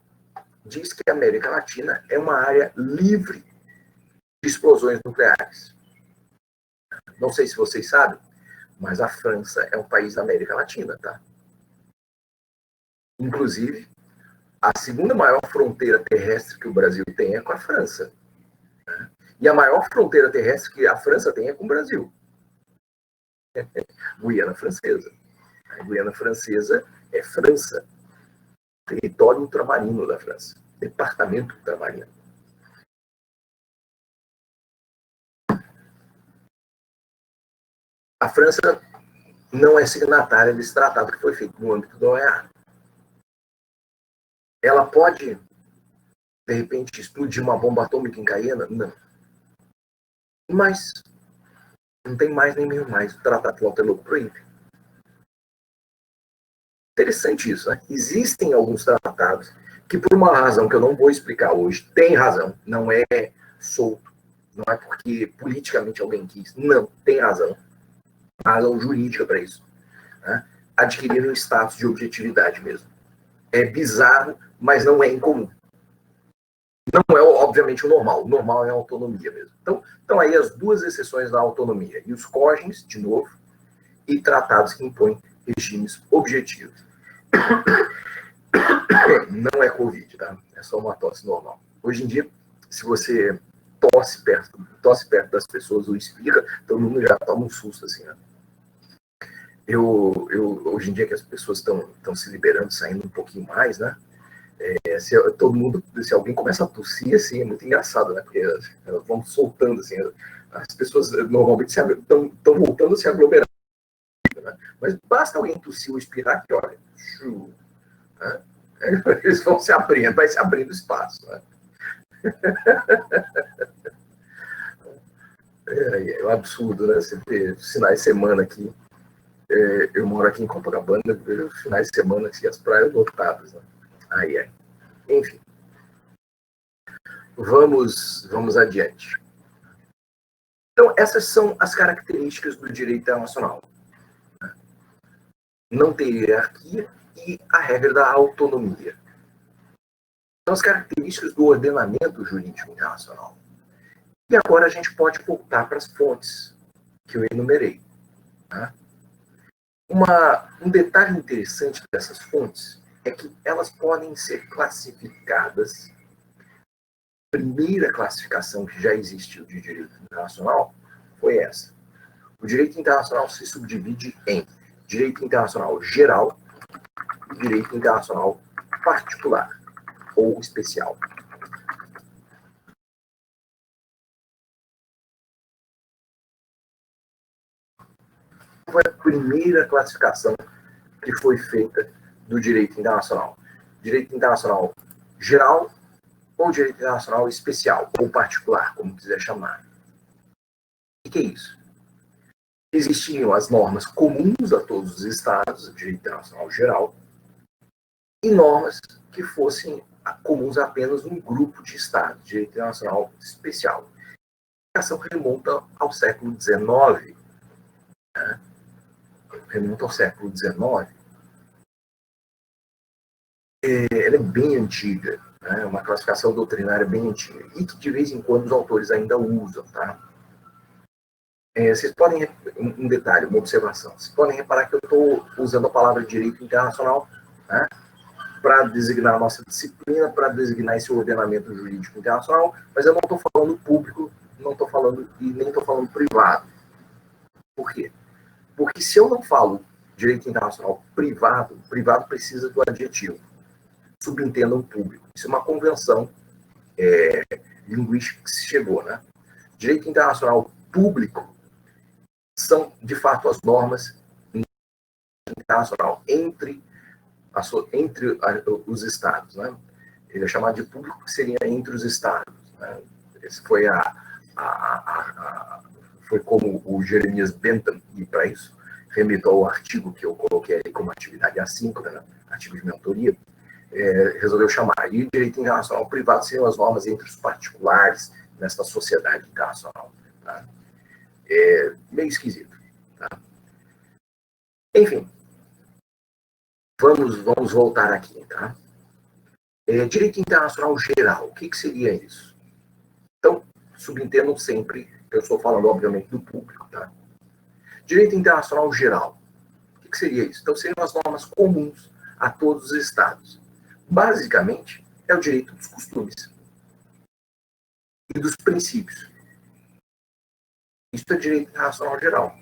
diz que a América Latina é uma área livre de explosões nucleares. Não sei se vocês sabem, mas a França é um país da América Latina, tá? Inclusive, a 2ª maior fronteira terrestre que o Brasil tem é com a França. Né? E a maior fronteira terrestre que a França tem é com o Brasil. Guiana Francesa. A Guiana Francesa é França. Território ultramarino da França. Departamento ultramarino. A França não é signatária desse tratado que foi feito no âmbito da OEA. Ela pode, de repente, explodir uma bomba atômica em Cayena? Não. Mas não tem mais nem meio mais. O Tratado de Tlatelolco proíbe. Interessante isso, né? Existem alguns tratados que, por uma razão que eu não vou explicar hoje, tem razão, não é solto, não é porque politicamente alguém quis, não, tem razão, razão jurídica para isso, né? Adquiriram um status de objetividade mesmo. É bizarro, mas não é incomum. Não é, obviamente, o normal. O normal é a autonomia mesmo. Então aí as duas exceções da autonomia. E os COGENs, de novo, e tratados que impõem regimes objetivos. Não é Covid, tá? É só uma tosse normal. Hoje em dia, se você tosse perto das pessoas ou espirra, todo mundo já toma um susto, assim, né? Hoje em dia que as pessoas estão se liberando, saindo um pouquinho mais, né? Se alguém começa a tossir, assim, é muito engraçado, né? Porque elas vão soltando, assim, as pessoas normalmente estão voltando a se aglomerar, né? Mas basta alguém tossir ou espirrar que, olha, né? Eles vão se abrindo, vai se abrindo espaço, né? É um absurdo, né? Você vê finais de semana aqui. Eu moro aqui em Copacabana, vejo finais de semana assim, as praias lotadas, né? Aí. Enfim. Vamos adiante. Então, essas são as características do direito internacional. Não ter hierarquia e a regra da autonomia. São as características do ordenamento jurídico internacional. E agora a gente pode voltar para as fontes que eu enumerei. Tá? Um detalhe interessante dessas fontes é que elas podem ser classificadas. A primeira classificação que já existiu de direito internacional foi essa. O direito internacional se subdivide em direito internacional geral e direito internacional particular ou especial. Foi a primeira classificação que foi feita do direito internacional. Direito internacional geral ou direito internacional especial, ou particular, como quiser chamar. O que é isso? Existiam as normas comuns a todos os estados, direito internacional geral, e normas que fossem comuns a apenas um grupo de estados, direito internacional especial. A ação remonta ao século XIX. Né? Remonta ao século XIX. Ela é bem antiga, né? Uma classificação doutrinária bem antiga, e que de vez em quando os autores ainda usam. Tá? Vocês podem, um detalhe, uma observação, vocês podem reparar que eu estou usando a palavra direito internacional, né, para designar a nossa disciplina, para designar esse ordenamento jurídico internacional, mas eu não estou falando público, não estou falando e nem estou falando privado. Por quê? Porque se eu não falo direito internacional privado, privado precisa do adjetivo. Subentendam público. Isso é uma convenção linguística que se chegou, né? Direito internacional público são, de fato, as normas internacional entre os estados, né? Ele é chamado de público, que seria entre os estados, né? Esse foi foi como o Jeremias Bentham, e para isso remito ao artigo que eu coloquei aí como atividade assíncrona, né? Artigo de mentoria, resolveu chamar. E direito internacional privado seriam as normas entre os particulares nesta sociedade internacional. Tá? Meio esquisito. Tá? Enfim, vamos voltar aqui. Tá? Direito internacional geral, o que seria isso? Então, subentendam sempre, eu estou falando, obviamente, do público. Tá? Direito internacional geral, o que seria isso? Então, seriam as normas comuns a todos os estados. Basicamente, é o direito dos costumes e dos princípios. Isso é direito internacional geral.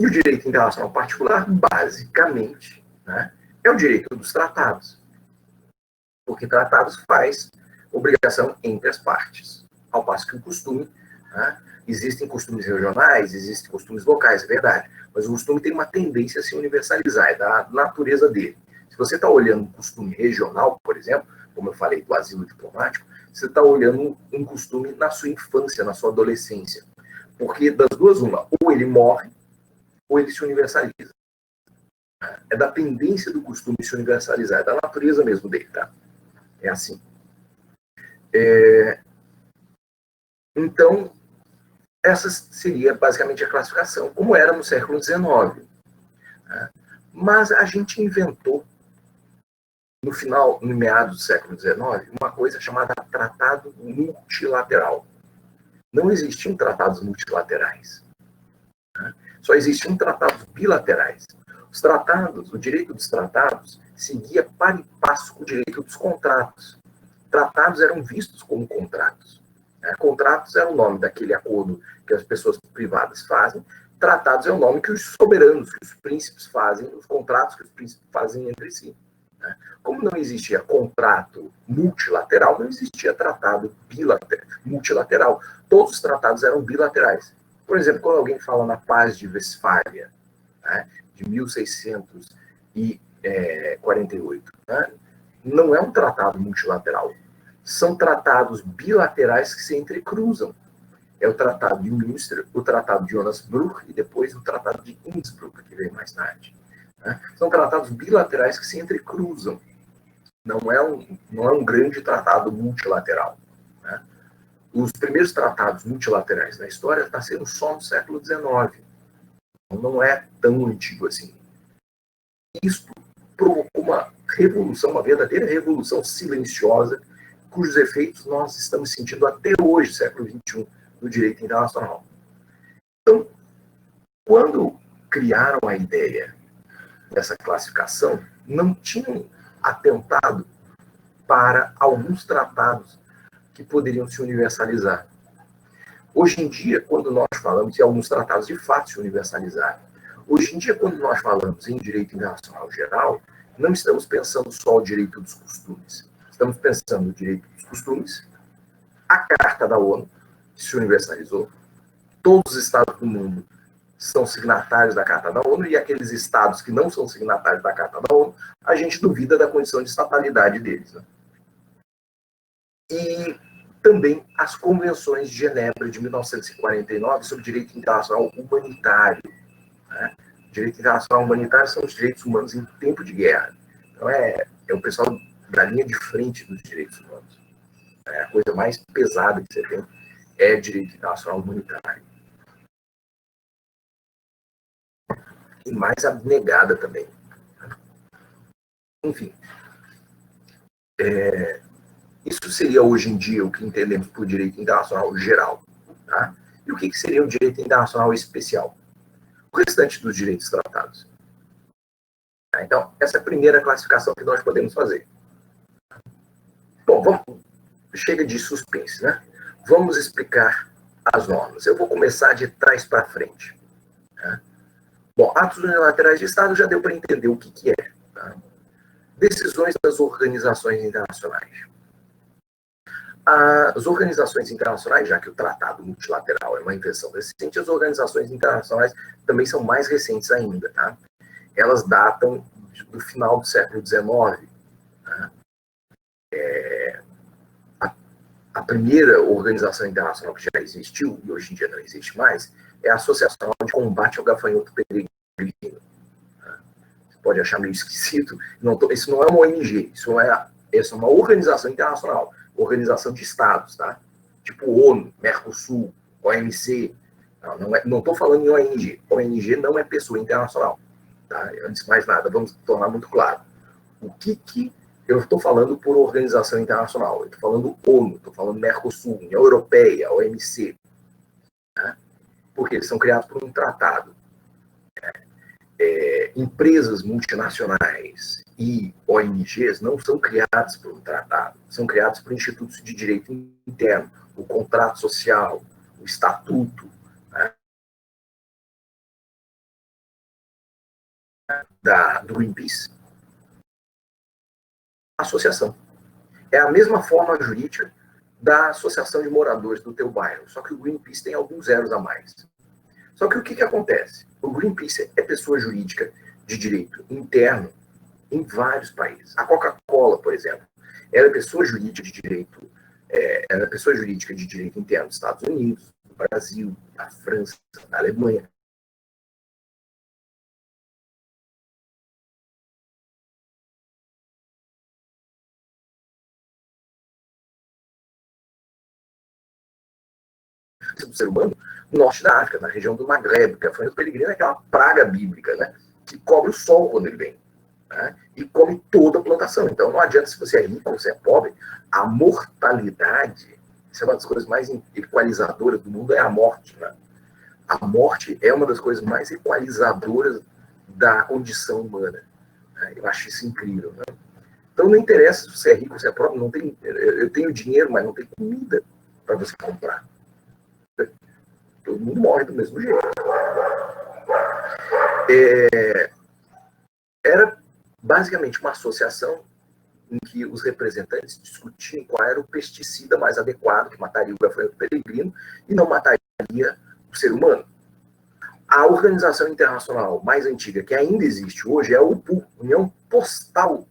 E o direito internacional particular, basicamente, né, é o direito dos tratados. Porque tratados faz obrigação entre as partes. Ao passo que o costume, né, existem costumes regionais, existem costumes locais, é verdade. Mas o costume tem uma tendência a se universalizar, é da natureza dele. Se você está olhando um costume regional, por exemplo, como eu falei do asilo diplomático, você está olhando um costume na sua infância, na sua adolescência. Porque das duas, uma, ou ele morre, ou ele se universaliza. É da tendência do costume se universalizar, é da natureza mesmo dele, tá? É assim. Então, essa seria basicamente a classificação, como era no século XIX. Mas a gente inventou no final, no meados do século XIX, uma coisa chamada tratado multilateral. Não existiam tratados multilaterais. Né? Só existiam tratados bilaterais. Os tratados, o direito dos tratados, seguia par e passo com o direito dos contratos. Tratados eram vistos como contratos. Né? Contratos é o nome daquele acordo que as pessoas privadas fazem. Tratados é o nome que os soberanos, que os príncipes fazem, os contratos que os príncipes fazem entre si. Né? Como não existia contrato multilateral, não existia tratado multilateral. Todos os tratados eram bilaterais. Por exemplo, quando alguém fala na Paz de Westfália, né, de 1648, né, não é um tratado multilateral. São tratados bilaterais que se entrecruzam. É o Tratado de Münster, o Tratado de Onasbruck e depois o Tratado de Innsbruck, que vem mais tarde. Né? São tratados bilaterais que se entrecruzam. Não é um grande tratado multilateral. Né? Os primeiros tratados multilaterais na história estão sendo só no século XIX. Não é tão antigo assim. Isso provocou uma revolução, uma verdadeira revolução silenciosa, cujos efeitos nós estamos sentindo até hoje, século XXI, no direito internacional. Então, quando criaram a ideia dessa classificação, não tinham atentado para alguns tratados que poderiam se universalizar. Hoje em dia, quando nós falamos, e alguns tratados de fato se universalizaram, hoje em dia, quando nós falamos em direito internacional geral, não estamos pensando só o direito dos costumes. Estamos pensando no direito dos costumes, a Carta da ONU, que se universalizou, todos os estados do mundo são signatários da Carta da ONU, e aqueles estados que não são signatários da Carta da ONU, a gente duvida da condição de estatalidade deles. Né? E também as convenções de Genebra de 1949 sobre direito internacional humanitário. Né? Direito internacional humanitário são os direitos humanos em tempo de guerra. Então é o pessoal da linha de frente dos direitos humanos. É a coisa mais pesada que você tem é direito internacional humanitário. E mais abnegada também. Enfim. Isso seria hoje em dia o que entendemos por direito internacional geral. Tá? E o que seria o direito internacional especial? O restante dos direitos tratados. Então, essa é a primeira classificação que nós podemos fazer. Bom, chega de suspense, né? Vamos explicar as normas. Eu vou começar de trás para frente. Tá? Bom, atos unilaterais de Estado já deu para entender o que é. Tá? Decisões das organizações internacionais. As organizações internacionais, já que o tratado multilateral é uma invenção recente, as organizações internacionais também são mais recentes ainda. Tá? Elas datam do final do século XIX. Tá? A primeira organização internacional que já existiu, e hoje em dia não existe mais, é a Associação de Combate ao Gafanhoto Peregrino. Você pode achar meio esquisito. Isso não é uma ONG, isso é uma organização internacional, organização de estados, tá? Tipo ONU, Mercosul, OMC. Não estou falando em ONG. ONG não é pessoa internacional. Tá? Antes de mais nada, vamos tornar muito claro. O que eu estou falando por organização internacional? Eu estou falando ONU, estou falando Mercosul, União Europeia, OMC. Né? Porque eles são criados por um tratado. Empresas multinacionais e ONGs não são criadas por um tratado, são criados por institutos de direito interno, o contrato social, o estatuto, né, do Greenpeace. Associação. É a mesma forma jurídica da associação de moradores do teu bairro, só que o Greenpeace tem alguns zeros a mais. Só que o que acontece? O Greenpeace é pessoa jurídica de direito interno em vários países. A Coca-Cola, por exemplo, ela é pessoa jurídica de direito, ela é pessoa jurídica de direito interno dos Estados Unidos, do Brasil, da França, da Alemanha. Do ser humano, no norte da África, na região do Maghreb, que a Gafanhoto Peregrino é aquela praga bíblica, né, que cobre o sol quando ele vem. né? E come toda a plantação. Então não adianta se você é rico ou você é pobre, a mortalidade, isso é uma das coisas mais equalizadoras do mundo, é a morte, né? A morte é uma das coisas mais equalizadoras da condição humana. Né? Eu acho isso incrível. Né? Então não interessa se você é rico ou se é pobre, não tem, eu tenho dinheiro, mas não tem comida para você comprar. Todo mundo morre do mesmo jeito. Era basicamente uma associação em que os representantes discutiam qual era o pesticida mais adequado, que mataria o gafanhoto peregrino e não mataria o ser humano. A organização internacional mais antiga que ainda existe hoje é a UPU, União Postal,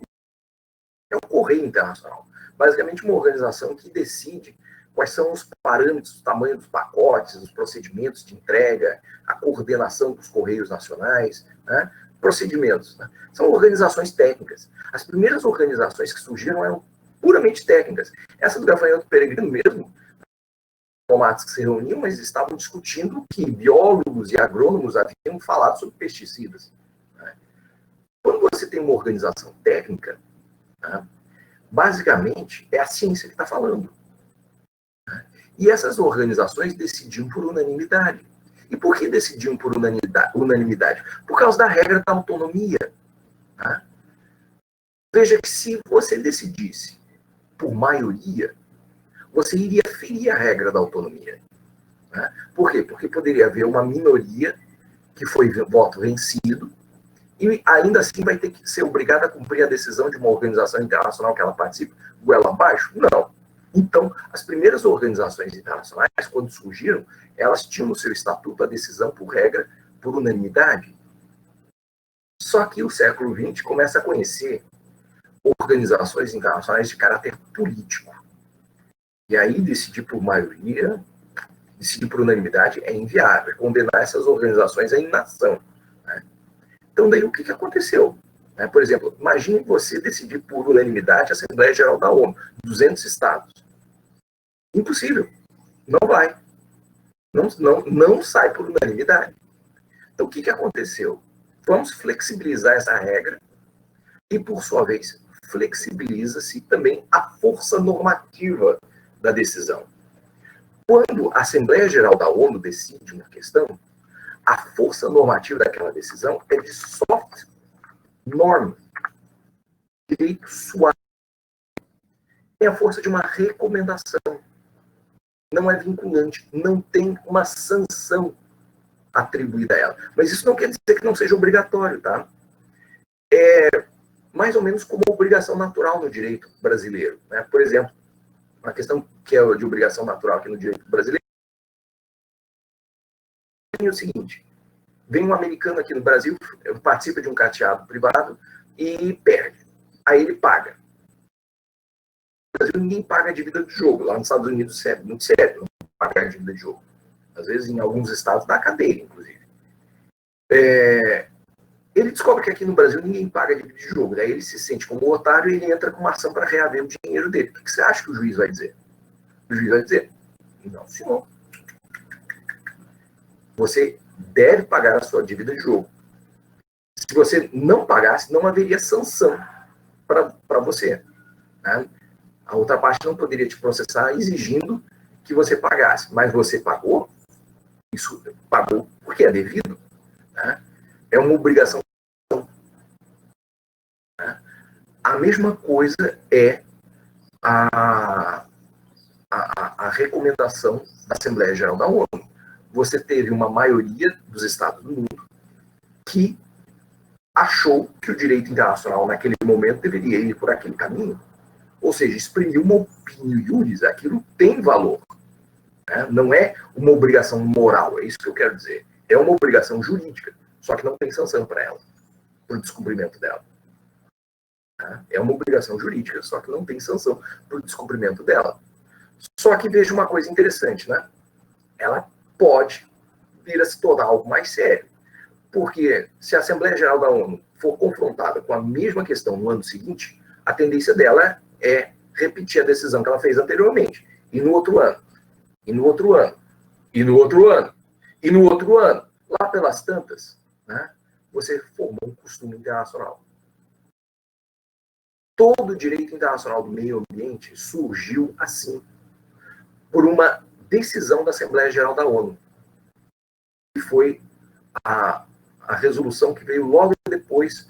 é o Correio Internacional. Basicamente uma organização que decide quais são os parâmetros, o tamanho dos pacotes, os procedimentos de entrega, a coordenação dos Correios Nacionais, né? Procedimentos. Né? São organizações técnicas. As primeiras organizações que surgiram eram puramente técnicas. Essa do gafanhoto peregrino mesmo, tomates que se reuniam, mas estavam discutindo que biólogos e agrônomos haviam falado sobre pesticidas. Né? Quando você tem uma organização técnica, né, basicamente é a ciência que está falando. Né? E essas organizações decidiam por unanimidade. E por que decidiam por unanimidade? Por causa da regra da autonomia. Né? Veja que se você decidisse por maioria, você iria ferir a regra da autonomia. Né? Por quê? Porque poderia haver uma minoria que foi voto vencido e ainda assim vai ter que ser obrigada a cumprir a decisão de uma organização internacional que ela participe goela abaixo? Não. Então, as primeiras organizações internacionais, quando surgiram, elas tinham no seu estatuto a decisão por regra, por unanimidade. Só que o século XX começa a conhecer organizações internacionais de caráter político. E aí decidir por maioria, decidir por unanimidade é inviável, é condenar essas organizações à inação. Né? Então, daí o que aconteceu? Né? Por exemplo, imagine você decidir por unanimidade a Assembleia Geral da ONU, 200 estados. Impossível. Não vai. Não sai por unanimidade. Então, o que aconteceu? Vamos flexibilizar essa regra e, por sua vez, flexibiliza-se também a força normativa da decisão. Quando a Assembleia Geral da ONU decide uma questão, a força normativa daquela decisão é de soft norm, direito suave. Tem a força de uma recomendação. Não é vinculante, não tem uma sanção atribuída a ela. Mas isso não quer dizer que não seja obrigatório, tá? É mais ou menos como uma obrigação natural no direito brasileiro. Né? Por exemplo, uma questão que é de obrigação natural aqui no direito brasileiro é o seguinte: vem um americano aqui no Brasil, participa de um cateado privado e perde. Aí ele paga. No Brasil, ninguém paga a dívida de jogo. Lá nos Estados Unidos é muito sério não pagar a dívida de jogo. Às vezes, em alguns estados, dá cadeia, inclusive. Ele descobre que aqui no Brasil ninguém paga dívida de jogo. Daí ele se sente como um otário e ele entra com uma ação para reaver o dinheiro dele. O que você acha que o juiz vai dizer? O juiz vai dizer: não, senhor. Você deve pagar a sua dívida de jogo. Se você não pagasse, não haveria sanção para você. Né? A outra parte não poderia te processar exigindo que você pagasse. Mas você pagou, isso pagou porque é devido. Né? É uma obrigação. Né? A mesma coisa é a recomendação da Assembleia Geral da ONU. Você teve uma maioria dos estados do mundo que achou que o direito internacional, naquele momento, deveria ir por aquele caminho. Ou seja, exprimiu uma opinião iuris, aquilo tem valor. Né? Não é uma obrigação moral, é isso que eu quero dizer. É uma obrigação jurídica, só que não tem sanção para ela, para o descumprimento dela. É uma obrigação jurídica, só que não tem sanção para o descumprimento dela. Só que veja uma coisa interessante, né? Ela pode vir a se tornar algo mais sério. Porque se a Assembleia Geral da ONU for confrontada com a mesma questão no ano seguinte, a tendência dela é repetir a decisão que ela fez anteriormente. E no outro ano. E no outro ano. E no outro ano. E no outro ano. Lá pelas tantas, né, você formou um costume internacional. todo o direito internacional do meio ambiente surgiu assim, por uma decisão da Assembleia Geral da ONU, que foi a resolução que veio logo depois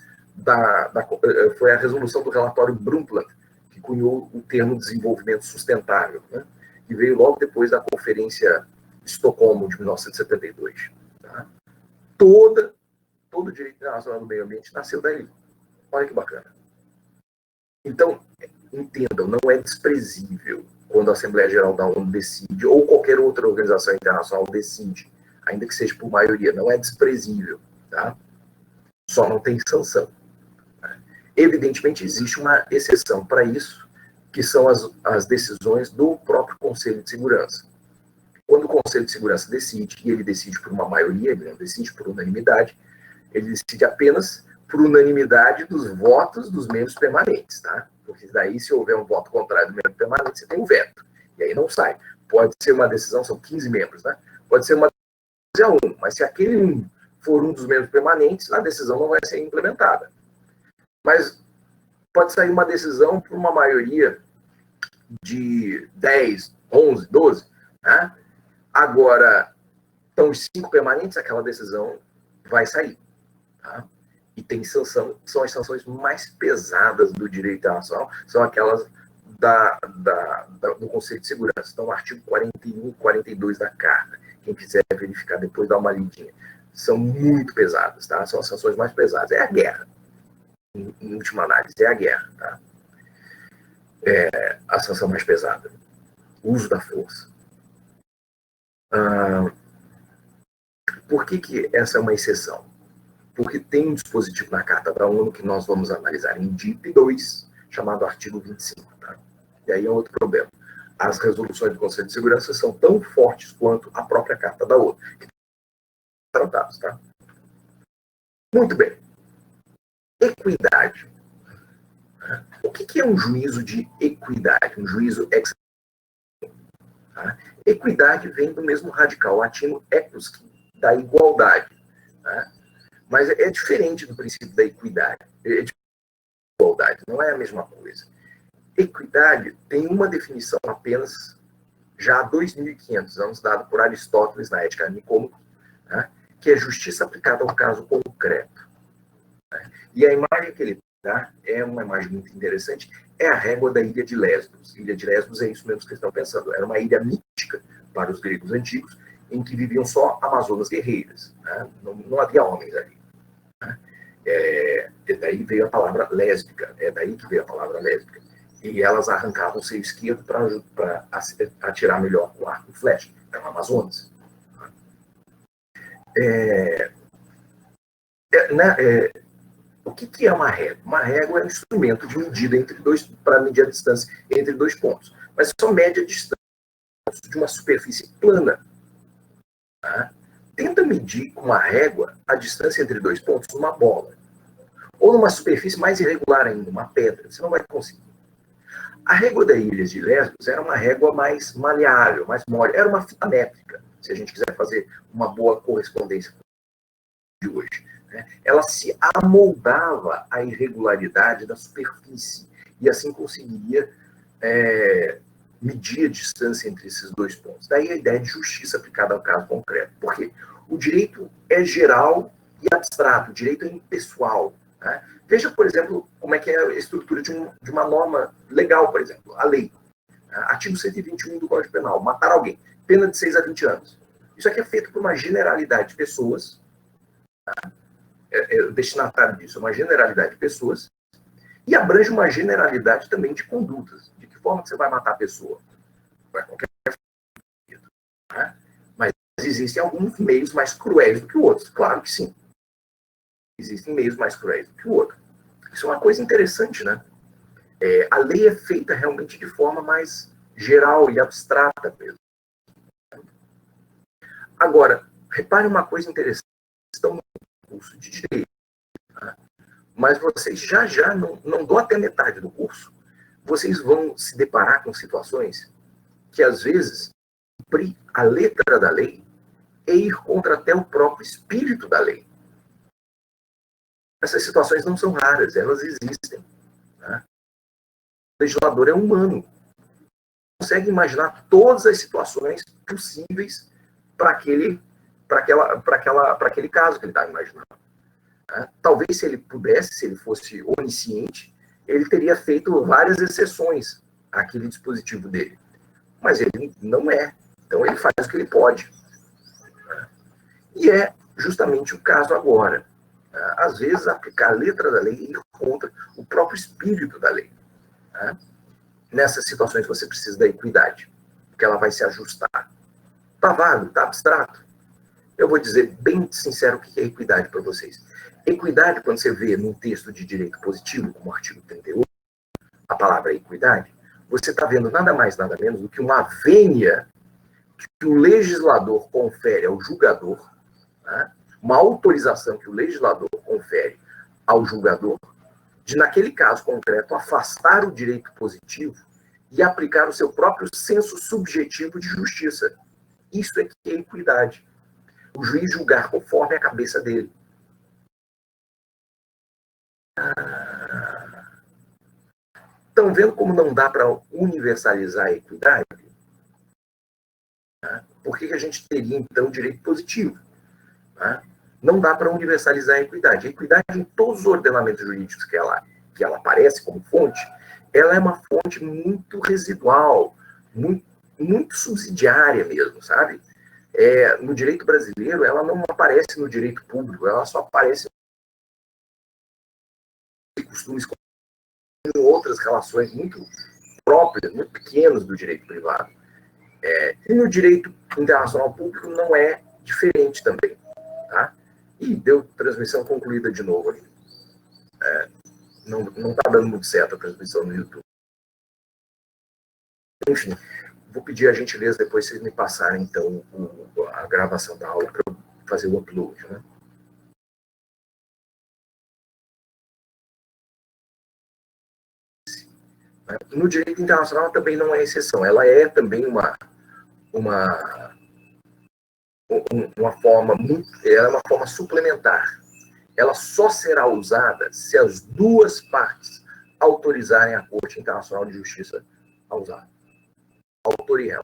foi a resolução do relatório Brundtland, que cunhou o termo desenvolvimento sustentável, né? Que veio logo depois da Conferência de Estocolmo de 1972. Tá? Todo o direito internacional do meio ambiente nasceu daí. Olha que bacana. Então, entendam, não é desprezível quando a Assembleia Geral da ONU decide, ou qualquer outra organização internacional decide, ainda que seja por maioria, não é desprezível, tá? Só não tem sanção. Evidentemente, existe uma exceção para isso, que são as decisões do próprio Conselho de Segurança. Quando o Conselho de Segurança decide, e ele decide por uma maioria, ele não decide por unanimidade, ele decide apenas por unanimidade dos votos dos membros permanentes, tá? Porque daí, se houver um voto contrário do membro permanente, você tem um veto. E aí não sai. Pode ser uma decisão, são 15 membros, né? Pode ser uma decisão a um, mas se aquele um for um dos membros permanentes, a decisão não vai ser implementada. Mas pode sair uma decisão por uma maioria de 10, 11, 12, né? Agora, estão os 5 permanentes, aquela decisão vai sair, tá? E tem sanção, são as sanções mais pesadas do direito internacional, são aquelas do Conselho de Segurança. Então, o artigo 41 e 42 da Carta. Quem quiser verificar depois, dá uma lidinha. São muito pesadas, tá? São as sanções mais pesadas. É a guerra. Em última análise, é a guerra, tá? É a sanção mais pesada. O uso da força. Por que essa é uma exceção? Porque tem um dispositivo na Carta da ONU que nós vamos analisar em DIP 2, chamado artigo 25. Tá? E aí é outro problema. As resoluções do Conselho de Segurança são tão fortes quanto a própria Carta da ONU. Tratados, tá? Muito bem. Equidade. O que é um juízo de equidade? Um juízo ex. Tá? Equidade vem do mesmo radical latino equus, da igualdade. Tá? Mas é diferente do princípio da equidade. Igualdade, não é a mesma coisa. Equidade tem uma definição apenas já há 2.500 anos, dada por Aristóteles na Ética Nicômaco, né, que é justiça aplicada ao caso concreto. Né? E a imagem que ele dá é uma imagem muito interessante, é a régua da ilha de Lesbos. Ilha de Lesbos é isso mesmo que vocês estão pensando. Era uma ilha mítica para os gregos antigos, em que viviam só amazonas guerreiras. Né? Não havia homens ali. Né? Daí veio a palavra lésbica. É daí que veio a palavra lésbica. E elas arrancavam o seio esquerdo para atirar melhor com arco e flecha. Eram amazonas. O que é uma régua? Uma régua é um instrumento de medida para medir a distância entre dois pontos. Mas só mede a distância de uma superfície plana. Tá? Tenta medir com uma régua a distância entre dois pontos numa bola. Ou numa superfície mais irregular ainda, uma pedra. Você não vai conseguir. A régua da ilha de Lesbos era uma régua mais maleável, mais mole. Era uma fita métrica, se a gente quiser fazer uma boa correspondência de hoje. Né? Ela se amoldava à irregularidade da superfície e assim conseguiria medir a distância entre esses dois pontos. Daí a ideia de justiça aplicada ao caso concreto. Por quê? O direito é geral e abstrato, o direito é impessoal. Né? Veja, por exemplo, como é que é a estrutura de uma norma legal, por exemplo, a lei. Artigo 121 do Código Penal, matar alguém, pena de 6 a 20 anos. Isso aqui é feito por uma generalidade de pessoas, tá? O destinatário disso é uma generalidade de pessoas, e abrange uma generalidade também de condutas. De que forma que você vai matar a pessoa? Vai qualquer forma. Tá? Mas existem alguns meios mais cruéis do que outros. Claro que sim. Existem meios mais cruéis do que o outro. Isso é uma coisa interessante, né? A lei é feita realmente de forma mais geral e abstrata mesmo. Agora, repare uma coisa interessante. Estão no curso de direito, tá? Mas vocês já não dão até metade do curso. Vocês vão se deparar com situações que, às vezes, cumprir a letra da lei é ir contra até o próprio espírito da lei. Essas situações não são raras, elas existem. Tá? legislador é humano. Consegue imaginar todas as situações possíveis para aquele caso que ele está imaginando. Talvez, se ele pudesse, se ele fosse onisciente, ele teria feito várias exceções àquele dispositivo dele. Mas ele não é. Então, ele faz o que ele pode. E é justamente o caso agora. Às vezes, aplicar a letra da lei ir contra o próprio espírito da lei. Nessas situações, você precisa da equidade, porque ela vai se ajustar. Está vago, está abstrato. Eu vou dizer bem sincero o que é equidade para vocês. Equidade, quando você vê num texto de direito positivo, como o artigo 38, a palavra equidade, você está vendo nada mais, nada menos do que uma vênia que o legislador confere ao julgador, uma autorização que o legislador confere ao julgador, de, naquele caso concreto, afastar o direito positivo e aplicar o seu próprio senso subjetivo de justiça. Isso é que é equidade. O juiz julgar conforme a cabeça dele. Estão vendo como não dá para universalizar a equidade? Por que a gente teria, então, direito positivo? Não dá para universalizar a equidade. A equidade, em todos os ordenamentos jurídicos que ela aparece como fonte, ela é uma fonte muito residual, muito subsidiária mesmo, sabe? No direito brasileiro, ela não aparece no direito público, ela só aparece em costumes em outras relações muito próprias, muito pequenas do direito privado. E no direito internacional público não é diferente também. Tá? E deu transmissão concluída de novo ali. Não está dando muito certo a transmissão no YouTube. Enfim, vou pedir a gentileza depois vocês me passarem, então, a gravação da aula para eu fazer o upload. Né? No direito internacional também não é exceção. Ela é também uma forma suplementar. Ela só será usada se as duas partes autorizarem a Corte Internacional de Justiça a usar. Autor e réu.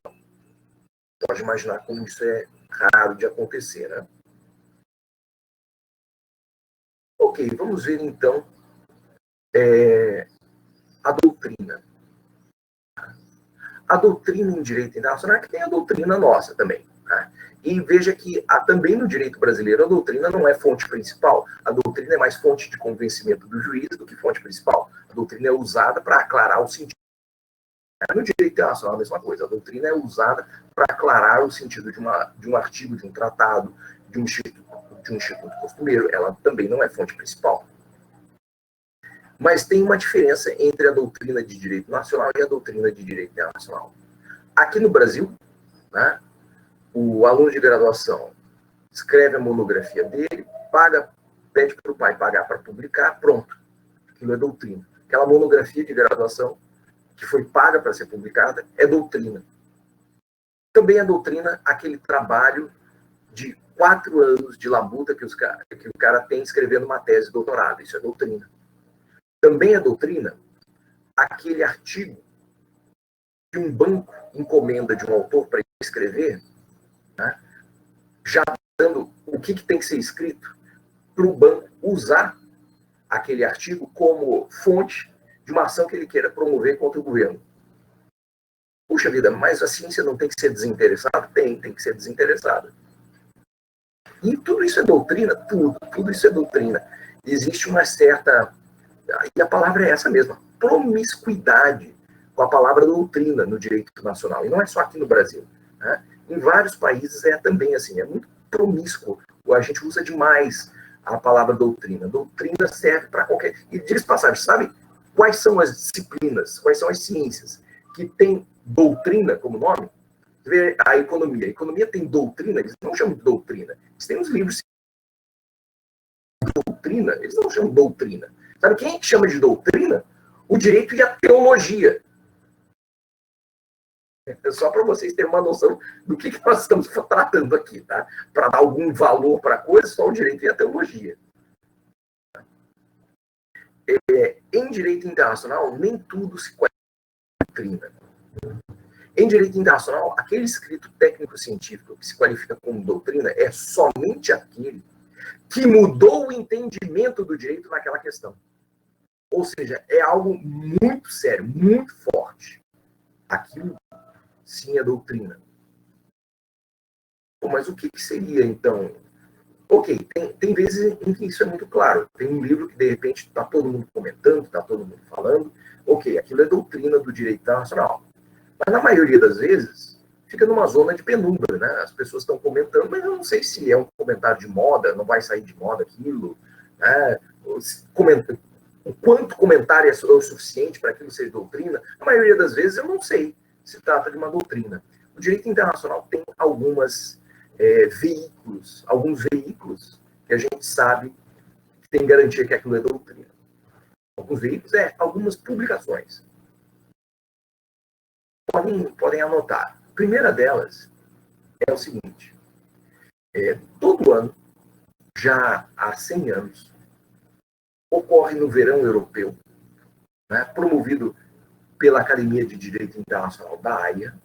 Pode imaginar como isso é raro de acontecer, né? Ok, vamos ver então a doutrina. A doutrina em direito internacional, que tem a doutrina nossa também. Né? E veja que também no direito brasileiro a doutrina não é fonte principal. A doutrina é mais fonte de convencimento do juiz do que fonte principal. A doutrina é usada para aclarar o sentido. No direito internacional, a mesma coisa. A doutrina é usada para aclarar o sentido de um artigo, de um tratado, de um instituto costumeiro. Ela também não é fonte principal. Mas tem uma diferença entre a doutrina de direito nacional e a doutrina de direito internacional. Aqui no Brasil, né, o aluno de graduação escreve a monografia dele, pede para o pai pagar para publicar, pronto. Aquilo é doutrina. Aquela monografia de graduação que foi paga para ser publicada é doutrina. Também é doutrina aquele trabalho de 4 anos de labuta que o cara tem escrevendo uma tese de doutorado. Isso é doutrina. Também é doutrina aquele artigo que um banco encomenda de um autor para escrever, né, já dando o que tem que ser escrito para o banco usar aquele artigo como fonte de uma ação que ele queira promover contra o governo. Puxa vida, mas a ciência não tem que ser desinteressada? Tem que ser desinteressada. E tudo isso é doutrina? Tudo isso é doutrina. Existe uma certa... E a palavra é essa mesma, promiscuidade com a palavra doutrina no direito nacional. E não é só aqui no Brasil. Né? Em vários países é também assim, é muito promíscuo. A gente usa demais a palavra doutrina. Doutrina serve para qualquer... E diz passagem, sabe quais são as disciplinas, quais são as ciências que têm doutrina como nome? Vê a economia. A economia tem doutrina, eles não chamam de doutrina. Eles têm uns livros de doutrina, eles não chamam de doutrina. Sabe quem chama de doutrina? O direito e a teologia. É só para vocês terem uma noção do que nós estamos tratando aqui, tá? Para dar algum valor para a coisa, só o direito e a teologia. Em direito internacional, nem tudo se doutrina. Em direito internacional, aquele escrito técnico-científico que se qualifica como doutrina é somente aquele que mudou o entendimento do direito naquela questão. Ou seja, é algo muito sério, muito forte. Aquilo, sim, é doutrina. Mas o que seria, então? Ok, tem vezes em que isso é muito claro. Tem um livro que, de repente, está todo mundo comentando, está todo mundo falando. Ok, aquilo é doutrina do direito internacional. Mas, na maioria das vezes, fica numa zona de penumbra, né? As pessoas estão comentando, mas eu não sei se é um comentário de moda, não vai sair de moda aquilo. Né? O quanto comentário é o suficiente para aquilo ser doutrina, a maioria das vezes eu não sei se trata de uma doutrina. O direito internacional tem alguns veículos que a gente sabe que tem garantia que aquilo é doutrina. Alguns veículos algumas publicações. Podem anotar. A primeira delas é o seguinte: todo ano, já há 100 anos, ocorre no verão europeu, né, promovido pela Academia de Direito Internacional da Haia,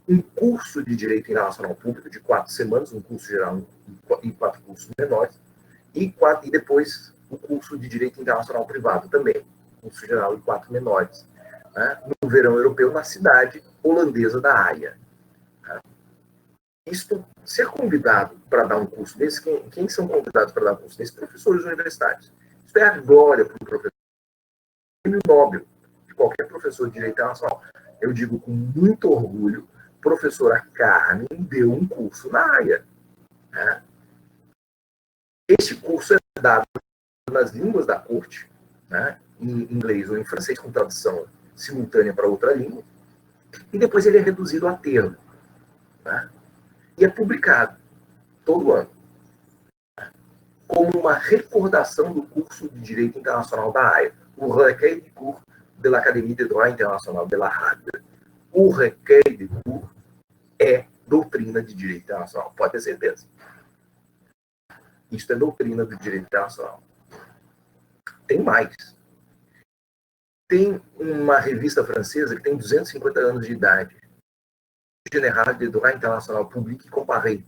um curso de Direito Internacional Público de 4 semanas, um curso geral e 4 cursos menores, e depois o curso de Direito Internacional Privado também, curso geral e 4 menores, né, no verão europeu, na cidade holandesa da Haia. Né. Ser convidado para dar um curso desse, quem são convidados para dar um curso desse? Professores universitários. Isso é a glória para o professor. Prêmio Nobel de qualquer professor de Direito Internacional. Eu digo com muito orgulho, professora Carmen deu um curso na Haia. Né? Este curso é dado nas línguas da corte, né? Em inglês ou em francês, com tradução simultânea para outra língua, e depois ele é reduzido a termo. Né? E é publicado todo ano, né? Como uma recordação do curso de Direito Internacional da Haia, o Recueil de Cours de l'Académie de Droit International de la Haye. O Recueil de Cours é doutrina de direito internacional, pode ter certeza. Isso é doutrina do direito internacional. Tem mais. Tem uma revista francesa que tem 250 anos de idade, Général de Droit International Public et Comparé.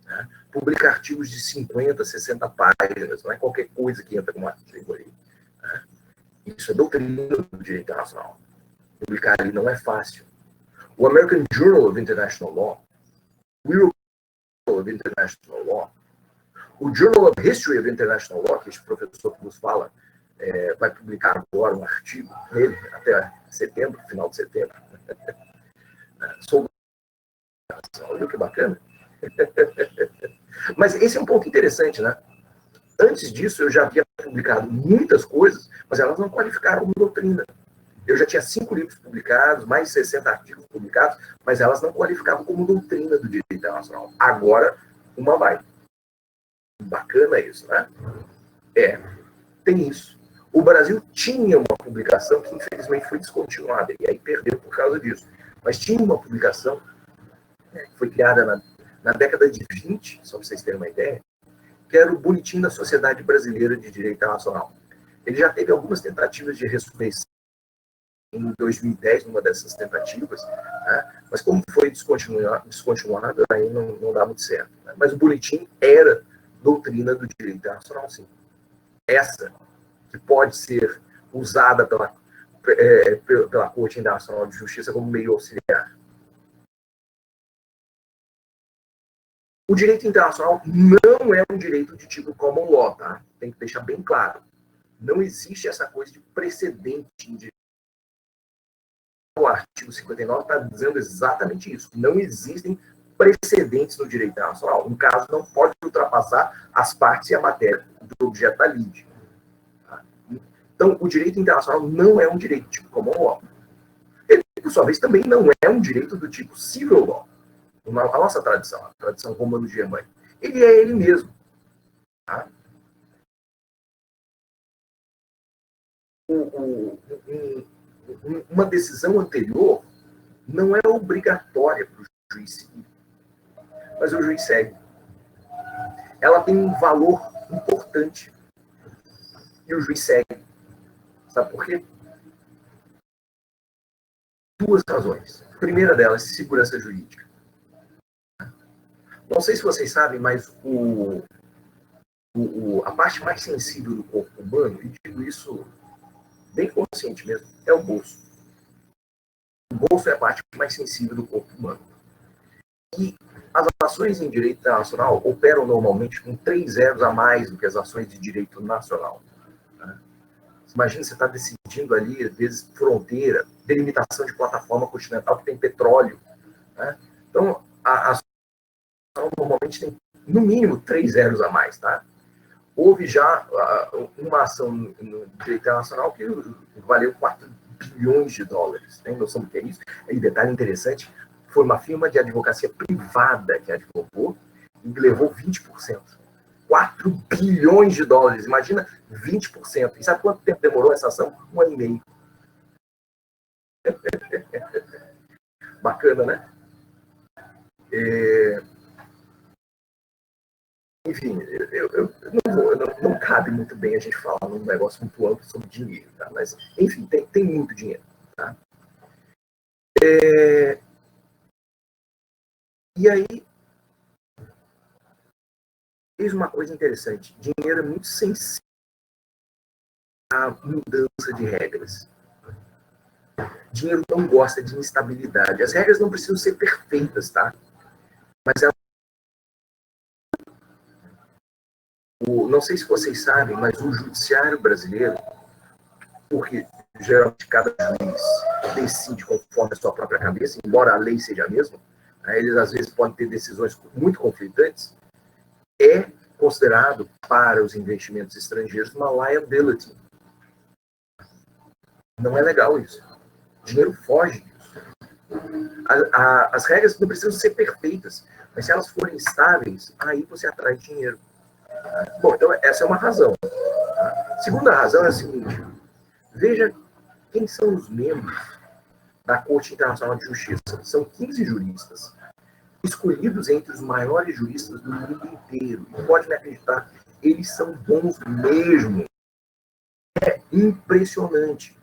Né? Publica artigos de 50, 60 páginas, não é qualquer coisa que entra como artigo ali. Né? Isso é doutrina do direito internacional. Publicar ali não é fácil. O American Journal of International Law, o European Journal of International Law, o Journal of History of International Law, que este professor que nos fala, vai publicar agora um artigo nele, até setembro, final de setembro. Olha que bacana. Mas esse é um ponto interessante, né? Antes disso, eu já havia publicado muitas coisas, mas elas não qualificaram como doutrina. Eu já tinha 5 livros publicados, mais de 60 artigos publicados, mas elas não qualificavam como doutrina do direito internacional. Agora, uma vai. Bacana isso, né? Tem isso. O Brasil tinha uma publicação que, infelizmente, foi descontinuada, e aí perdeu por causa disso. Mas tinha uma publicação que foi criada na década de 20, só para vocês terem uma ideia, que era o Boletim da Sociedade Brasileira de Direito Internacional. Ele já teve algumas tentativas de ressurreição em 2010, numa dessas tentativas, né? Mas como foi descontinuado, aí não dá muito certo. Né? Mas o boletim era doutrina do direito internacional, sim. Essa que pode ser usada pela Corte Internacional de Justiça como meio auxiliar. O direito internacional não é um direito de tipo common law, tá? Tem que deixar bem claro. Não existe essa coisa de precedente em direito. O artigo 59 está dizendo exatamente isso. Não existem precedentes no direito internacional. Um caso não pode ultrapassar as partes e a matéria do objeto da lide. Então, o direito internacional não é um direito do tipo common law. Ele, por sua vez, também não é um direito do tipo civil law. A nossa tradição, a tradição romano-germânica. Ele é ele mesmo. Tá? Uma decisão anterior não é obrigatória para o juiz seguir, mas o juiz segue. Ela tem um valor importante e o juiz segue. Sabe por quê? duas razões. A primeira delas, segurança jurídica. Não sei se vocês sabem, mas a parte mais sensível do corpo humano, e digo isso bem consciente mesmo, é o bolso. O bolso é a parte mais sensível do corpo humano. E as ações em direito internacional operam normalmente com 3 zeros a mais do que as ações de direito nacional. Imagina, você está decidindo ali, às vezes, fronteira, delimitação de plataforma continental que tem petróleo. Né? Então, a ação normalmente tem, no mínimo, 3 zeros a mais. Tá? Houve já uma ação no direito internacional que valeu 4 bilhões de dólares. Tem noção do que é isso? E detalhe interessante, foi uma firma de advocacia privada que advogou e levou 20%. 4 bilhões de dólares, imagina 20%. E sabe quanto tempo demorou essa ação? 1 ano e meio. Bacana, né? Enfim, não cabe muito bem a gente falar num negócio muito amplo sobre dinheiro, tá? Mas, enfim, tem muito dinheiro. Tá? E aí, eis uma coisa interessante. Dinheiro é muito sensível à mudança de regras. Dinheiro não gosta de instabilidade. As regras não precisam ser perfeitas, tá? Mas não sei se vocês sabem, mas o judiciário brasileiro, porque geralmente cada juiz decide conforme a sua própria cabeça, embora a lei seja a mesma, né, eles às vezes podem ter decisões muito conflitantes, é considerado para os investimentos estrangeiros uma liability. Não é legal isso. O dinheiro foge disso. As regras não precisam ser perfeitas, mas se elas forem estáveis, aí você atrai dinheiro. Bom, então essa é uma razão. Segunda razão é a seguinte: veja quem são os membros da Corte Internacional de Justiça. São 15 juristas, escolhidos entre os maiores juristas do mundo inteiro. E pode me acreditar, eles são bons mesmo. É impressionante.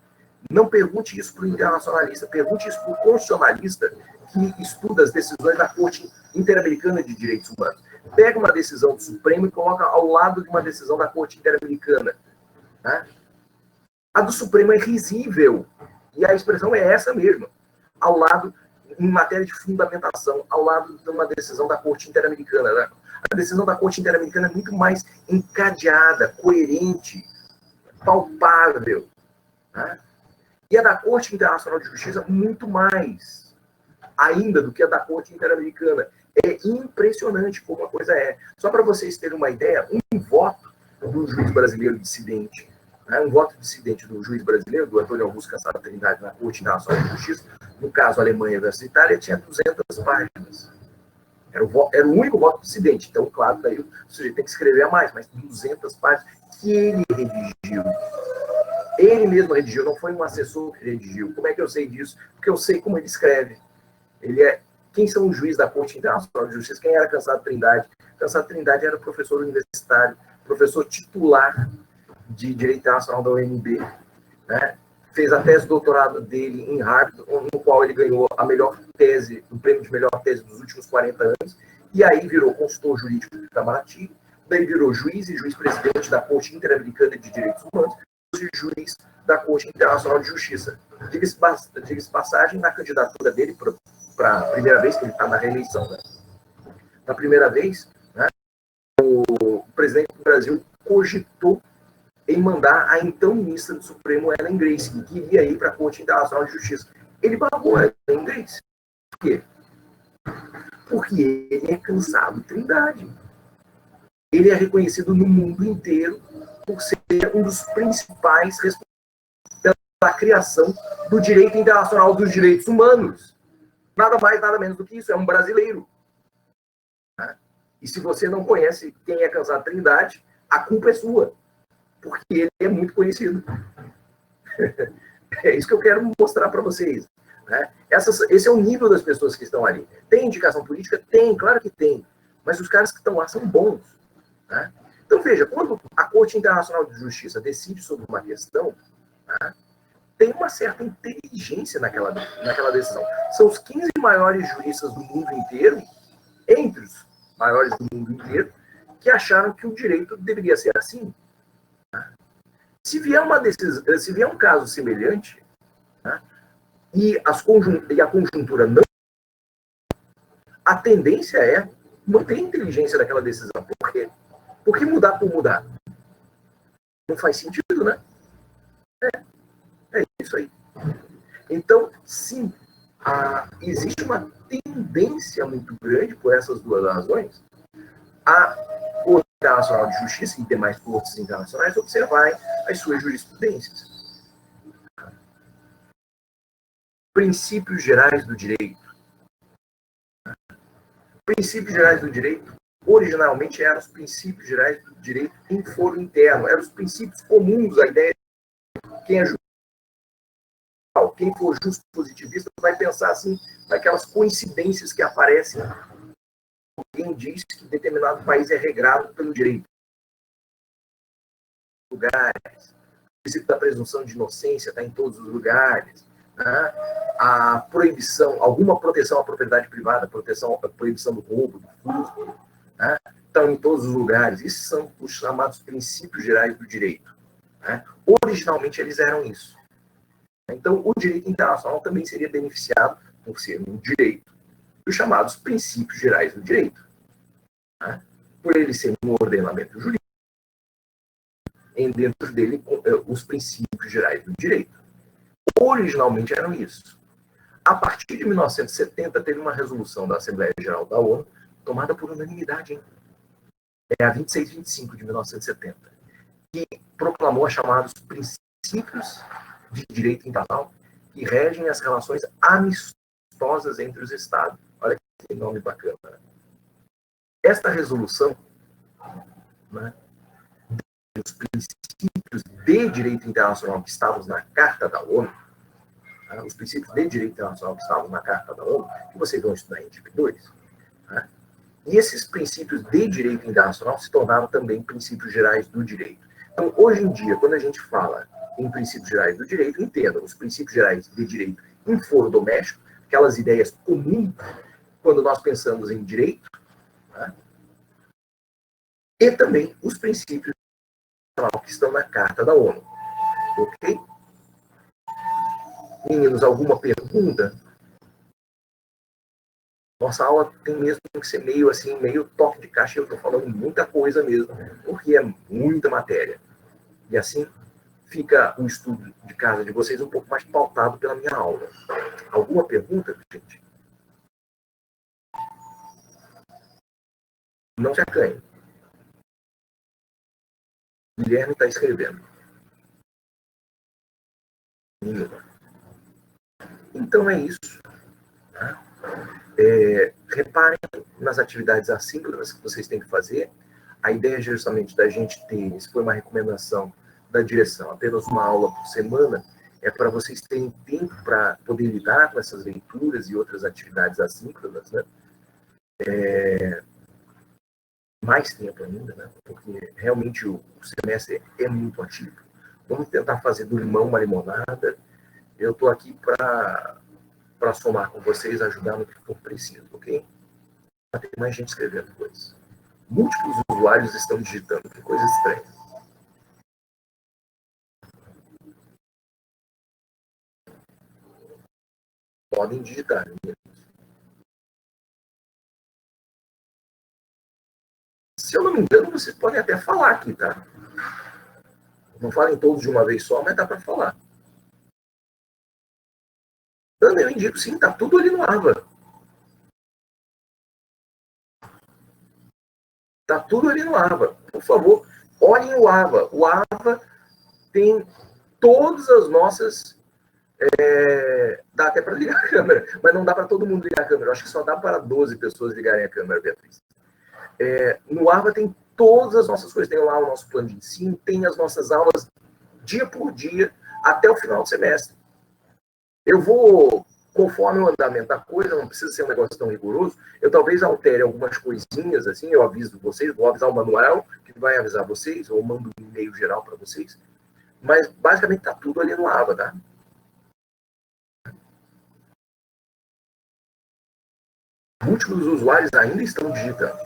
Não pergunte isso para o internacionalista, pergunte isso para o constitucionalista que estuda as decisões da Corte Interamericana de Direitos Humanos. Pega uma decisão do Supremo e coloca ao lado de uma decisão da Corte Interamericana. Né? A do Supremo é risível. E a expressão é essa mesmo. Ao lado, em matéria de fundamentação, ao lado de uma decisão da Corte Interamericana. Né? A decisão da Corte Interamericana é muito mais encadeada, coerente, palpável. Né? E a da Corte Internacional de Justiça, muito mais ainda do que a da Corte Interamericana. É impressionante como a coisa é. Só para vocês terem uma ideia, um voto do juiz brasileiro dissidente, né, um voto dissidente do juiz brasileiro, do Antônio Augusto Cassado Trindade, na Corte Internacional de Justiça, no caso Alemanha versus Itália, tinha 200 páginas. Era o único voto dissidente. Então, claro, daí o sujeito tem que escrever a mais, mas 200 páginas que ele redigiu. Ele mesmo redigiu, não foi um assessor que redigiu. Como é que eu sei disso? Porque eu sei como ele escreve. Quem são os juízes da Corte Internacional de Justiça? Quem era Cassado Trindade? Cassado Trindade era professor universitário, professor titular de Direito Internacional da UNB. Né? Fez a tese de doutorado dele em Harvard, no qual ele ganhou a melhor tese, o prêmio de melhor tese dos últimos 40 anos. E aí virou consultor jurídico do Itamaraty. Daí virou juiz e juiz-presidente da Corte Interamericana de Direitos Humanos. E juiz da Corte Internacional de Justiça. Diga-se passagem, na candidatura dele para a primeira vez que ele está na reeleição. Né? Na primeira vez, né, o presidente do Brasil cogitou em mandar a então ministra do Supremo, Ellen Grace, que queria ir para a Corte Internacional de Justiça. Ele barrou a Ellen Grace. Por quê? Porque ele é Cassado Trindade. Ele é reconhecido no mundo inteiro por ser um dos principais responsáveis pela criação do direito internacional dos direitos humanos. Nada mais, nada menos do que isso. É um brasileiro. E se você não conhece quem é Cassado Trindade, a culpa é sua. Porque ele é muito conhecido. É isso que eu quero mostrar para vocês. Né? Esse é o nível das pessoas que estão ali. Tem indicação política? Tem, claro que tem. Mas os caras que estão lá são bons. Né? Então, veja, quando a Corte Internacional de Justiça decide sobre uma questão, né, tem uma certa inteligência naquela decisão. São os 15 maiores juristas do mundo inteiro, entre os maiores do mundo inteiro, que acharam que o direito deveria ser assim. Se vier um caso semelhante, né, e a conjuntura não, a tendência é manter a inteligência daquela decisão. Por quê? Porque mudar por mudar não faz sentido, né? É isso aí. Então, sim, existe uma tendência muito grande, por essas duas razões, a Corte Internacional de Justiça e demais cortes internacionais observarem as suas jurisprudências. Princípios gerais do direito. Princípios gerais do direito, originalmente, eram os princípios gerais do direito em foro interno, eram os princípios comuns, a ideia de quem é justo. Quem for justo positivista vai pensar assim naquelas coincidências que aparecem. Alguém diz que determinado país é regrado pelo direito. Lugares. O princípio da presunção de inocência está em todos os lugares. Né? A proibição, alguma proteção à propriedade privada, proibição do roubo, do furto, né? Estão em todos os lugares. Esses são os chamados princípios gerais do direito. Né? Originalmente eles eram isso. Então, o direito internacional também seria beneficiado, por ser um direito, dos chamados princípios gerais do direito. Né? Por ele ser um ordenamento jurídico, dentro dele, os princípios gerais do direito. Originalmente eram isso. A partir de 1970, teve uma resolução da Assembleia Geral da ONU, tomada por unanimidade, hein? É a 2625 de 1970, que proclamou os chamados princípios de direito internacional que regem as relações amistosas entre os Estados. Olha que nome bacana. Esta resolução, né, os princípios de direito internacional que estavam na Carta da ONU, né, os princípios de direito internacional que estavam na Carta da ONU, que vocês vão estudar em DIP 2, né, e esses princípios de direito internacional se tornaram também princípios gerais do direito. Então, hoje em dia, quando a gente fala em princípios gerais do direito, entenda os princípios gerais de direito em foro doméstico, aquelas ideias comuns quando nós pensamos em direito, né? E também os princípios que estão na Carta da ONU. Ok? Meninos, alguma pergunta? Nossa aula tem mesmo que ser meio assim, meio toque de caixa, eu estou falando muita coisa mesmo, porque é muita matéria. E assim fica o estudo de casa de vocês um pouco mais pautado pela minha aula. Alguma pergunta, gente? Não se acanhe. Guilherme está escrevendo. Então é isso. Tá? Reparem nas atividades assíncronas que vocês têm que fazer. A ideia justamente da gente ter, isso foi uma recomendação da direção, apenas uma aula por semana, é para vocês terem tempo para poder lidar com essas leituras e outras atividades assíncronas, né? Mais tempo ainda, né? Porque realmente o semestre é muito ativo. Vamos tentar fazer do limão uma limonada. Eu estou aqui para somar com vocês, ajudar no que for preciso, ok? Vai ter mais gente escrevendo coisas. Múltiplos usuários estão digitando, que coisa estranha. Podem digitar, meninos. Se eu não me engano, vocês podem até falar aqui, tá? Não falem todos de uma vez só, mas dá para falar. Ana, eu indico sim, tá tudo ali no AVA. Tá tudo ali no AVA. Por favor, olhem o AVA. O AVA tem todas as nossas... dá até para ligar a câmera, mas não dá para todo mundo ligar a câmera. Eu acho que só dá para 12 pessoas ligarem a câmera, Beatriz. No AVA tem todas as nossas coisas. Tem lá o nosso plano de ensino, tem as nossas aulas dia por dia, até o final do semestre. Eu vou, conforme o andamento da coisa, não precisa ser um negócio tão rigoroso, eu talvez altere algumas coisinhas, assim, eu aviso vocês, vou avisar o Manuel, que vai avisar vocês, ou mando um e-mail geral para vocês, mas basicamente está tudo ali no AVA, tá? Múltiplos usuários ainda estão digitando.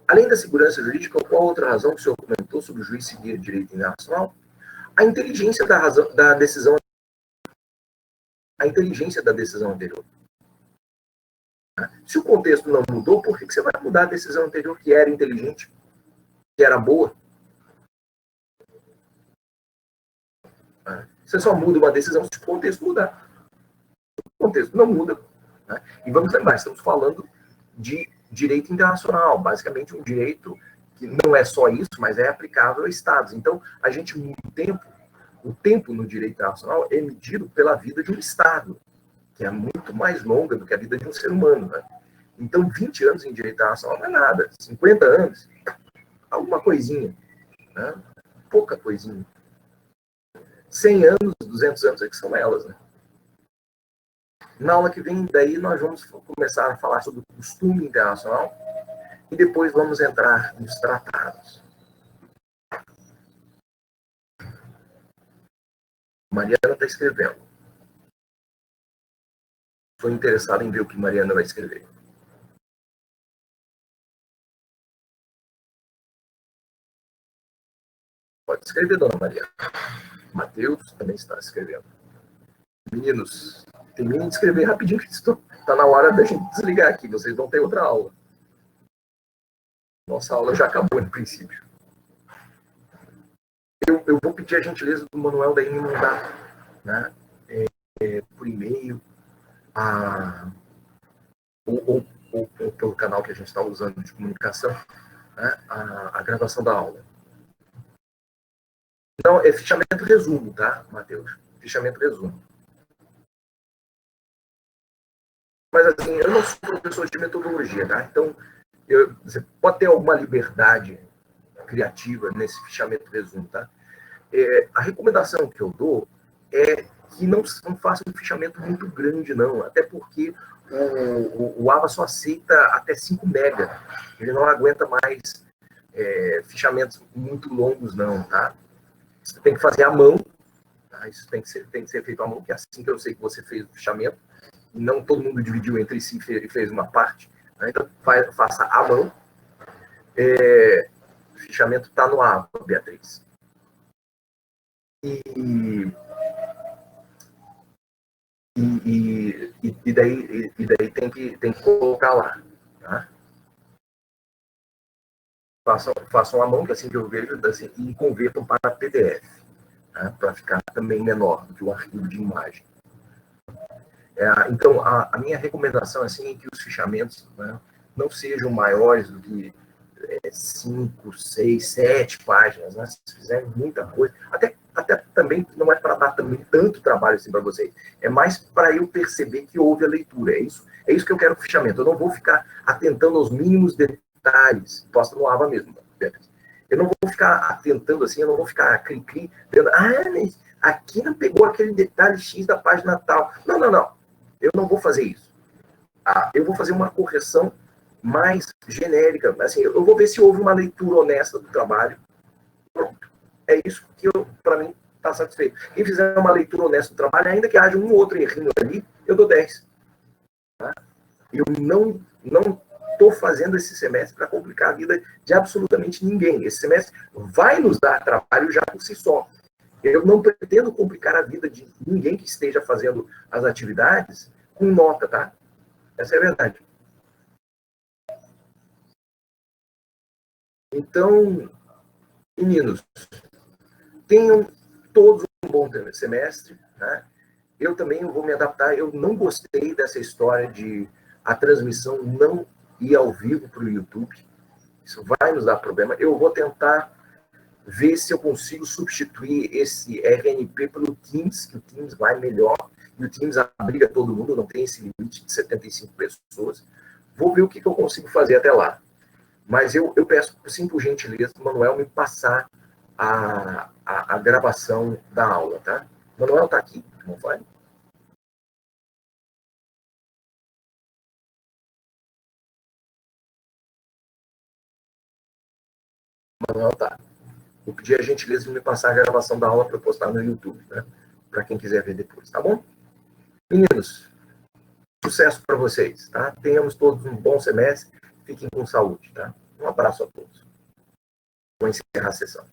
Além da segurança jurídica, qual outra razão que o senhor comentou sobre o juiz seguir direito internacional? A inteligência da decisão, a inteligência da decisão anterior. Se o contexto não mudou, por que você vai mudar a decisão anterior que era inteligente, que era boa? Você só muda uma decisão se o contexto mudar. O contexto não muda. E vamos lembrar, estamos falando de direito internacional, basicamente um direito que não é só isso, mas é aplicável a estados. Então, a gente, o tempo no direito internacional é medido pela vida de um estado, que é muito mais longa do que a vida de um ser humano. Então, 20 anos em direito internacional não é nada. 50 anos, alguma coisinha. Pouca coisinha. 100 anos, 200 anos é que são elas. Na aula que vem, daí, nós vamos começar a falar sobre o costume internacional e depois vamos entrar nos tratados. Mariana está escrevendo. Estou interessado em ver o que Mariana vai escrever. Pode escrever, dona Mariana. Matheus também está escrevendo. Meninos, terminem de escrever rapidinho, que está na hora da gente desligar aqui. Vocês vão ter outra aula. Nossa aula já acabou, no princípio. Eu vou pedir a gentileza do Manuel daí me mandar, né, por e-mail, ou pelo canal que a gente está usando de comunicação, né, a gravação da aula. Então, é fichamento resumo, tá, Matheus? Fichamento resumo. Mas, assim, eu não sou professor de metodologia, tá? Então, você pode ter alguma liberdade criativa nesse fichamento resumo, tá? A recomendação que eu dou é que não faça um fichamento muito grande, não. Até porque o AVA só aceita até 5 mega. Ele não aguenta mais fichamentos muito longos, não, tá? Você tem que fazer à mão. Tá? Isso tem que ser feito à mão, que é assim que eu sei que você fez o fichamento. E não todo mundo dividiu entre si e fez uma parte. Né? Então, faça à mão. O fichamento está no AVA, Beatriz. E daí tem que colocar lá. Tá? Façam a mão, que assim que eu vejo, assim, e convertam para PDF, tá? Para ficar também menor do que o arquivo de imagem. Então, a minha recomendação assim, é que os fichamentos, né, não sejam maiores do que 5, 6, 7 páginas. Né? Se fizerem muita coisa, até também não é para dar também tanto trabalho assim para vocês, é mais para eu perceber que houve a leitura. É isso que eu quero no fichamento. Eu não vou ficar atentando aos mínimos detalhes, posta no AVA mesmo. Eu não vou ficar atentando assim, eu não vou ficar cri-cri, vendo, mas aqui não pegou aquele detalhe X da página tal. Não. Eu não vou fazer isso. Eu vou fazer uma correção mais genérica. Assim, eu vou ver se houve uma leitura honesta do trabalho. Pronto. É isso que, para mim, está satisfeito. Quem fizer uma leitura honesta do trabalho, ainda que haja um ou outro errinho ali, eu dou 10. Tá? Eu não estou fazendo esse semestre para complicar a vida de absolutamente ninguém. Esse semestre vai nos dar trabalho já por si só. Eu não pretendo complicar a vida de ninguém que esteja fazendo as atividades com nota, tá? Essa é a verdade. Então, meninos, tenham todos um bom semestre. Né? Eu também vou me adaptar. Eu não gostei dessa história de a transmissão não ir ao vivo para o YouTube. Isso vai nos dar problema. Eu vou tentar ver se eu consigo substituir esse RNP pelo Teams, que o Teams vai melhor. E o Teams abriga todo mundo, não tem esse limite de 75 pessoas. Vou ver o que eu consigo fazer até lá. Mas eu peço, sim, por gentileza, o Manuel me passar a gravação da aula, tá? O Manuel está aqui, não vai? O Manuel está. Vou pedir a gentileza de me passar a gravação da aula para eu postar no YouTube, né? Para quem quiser ver depois, tá bom? Meninos, sucesso para vocês, tá? Tenhamos todos um bom semestre. Fiquem com saúde, tá? Um abraço a todos. Vou encerrar a sessão.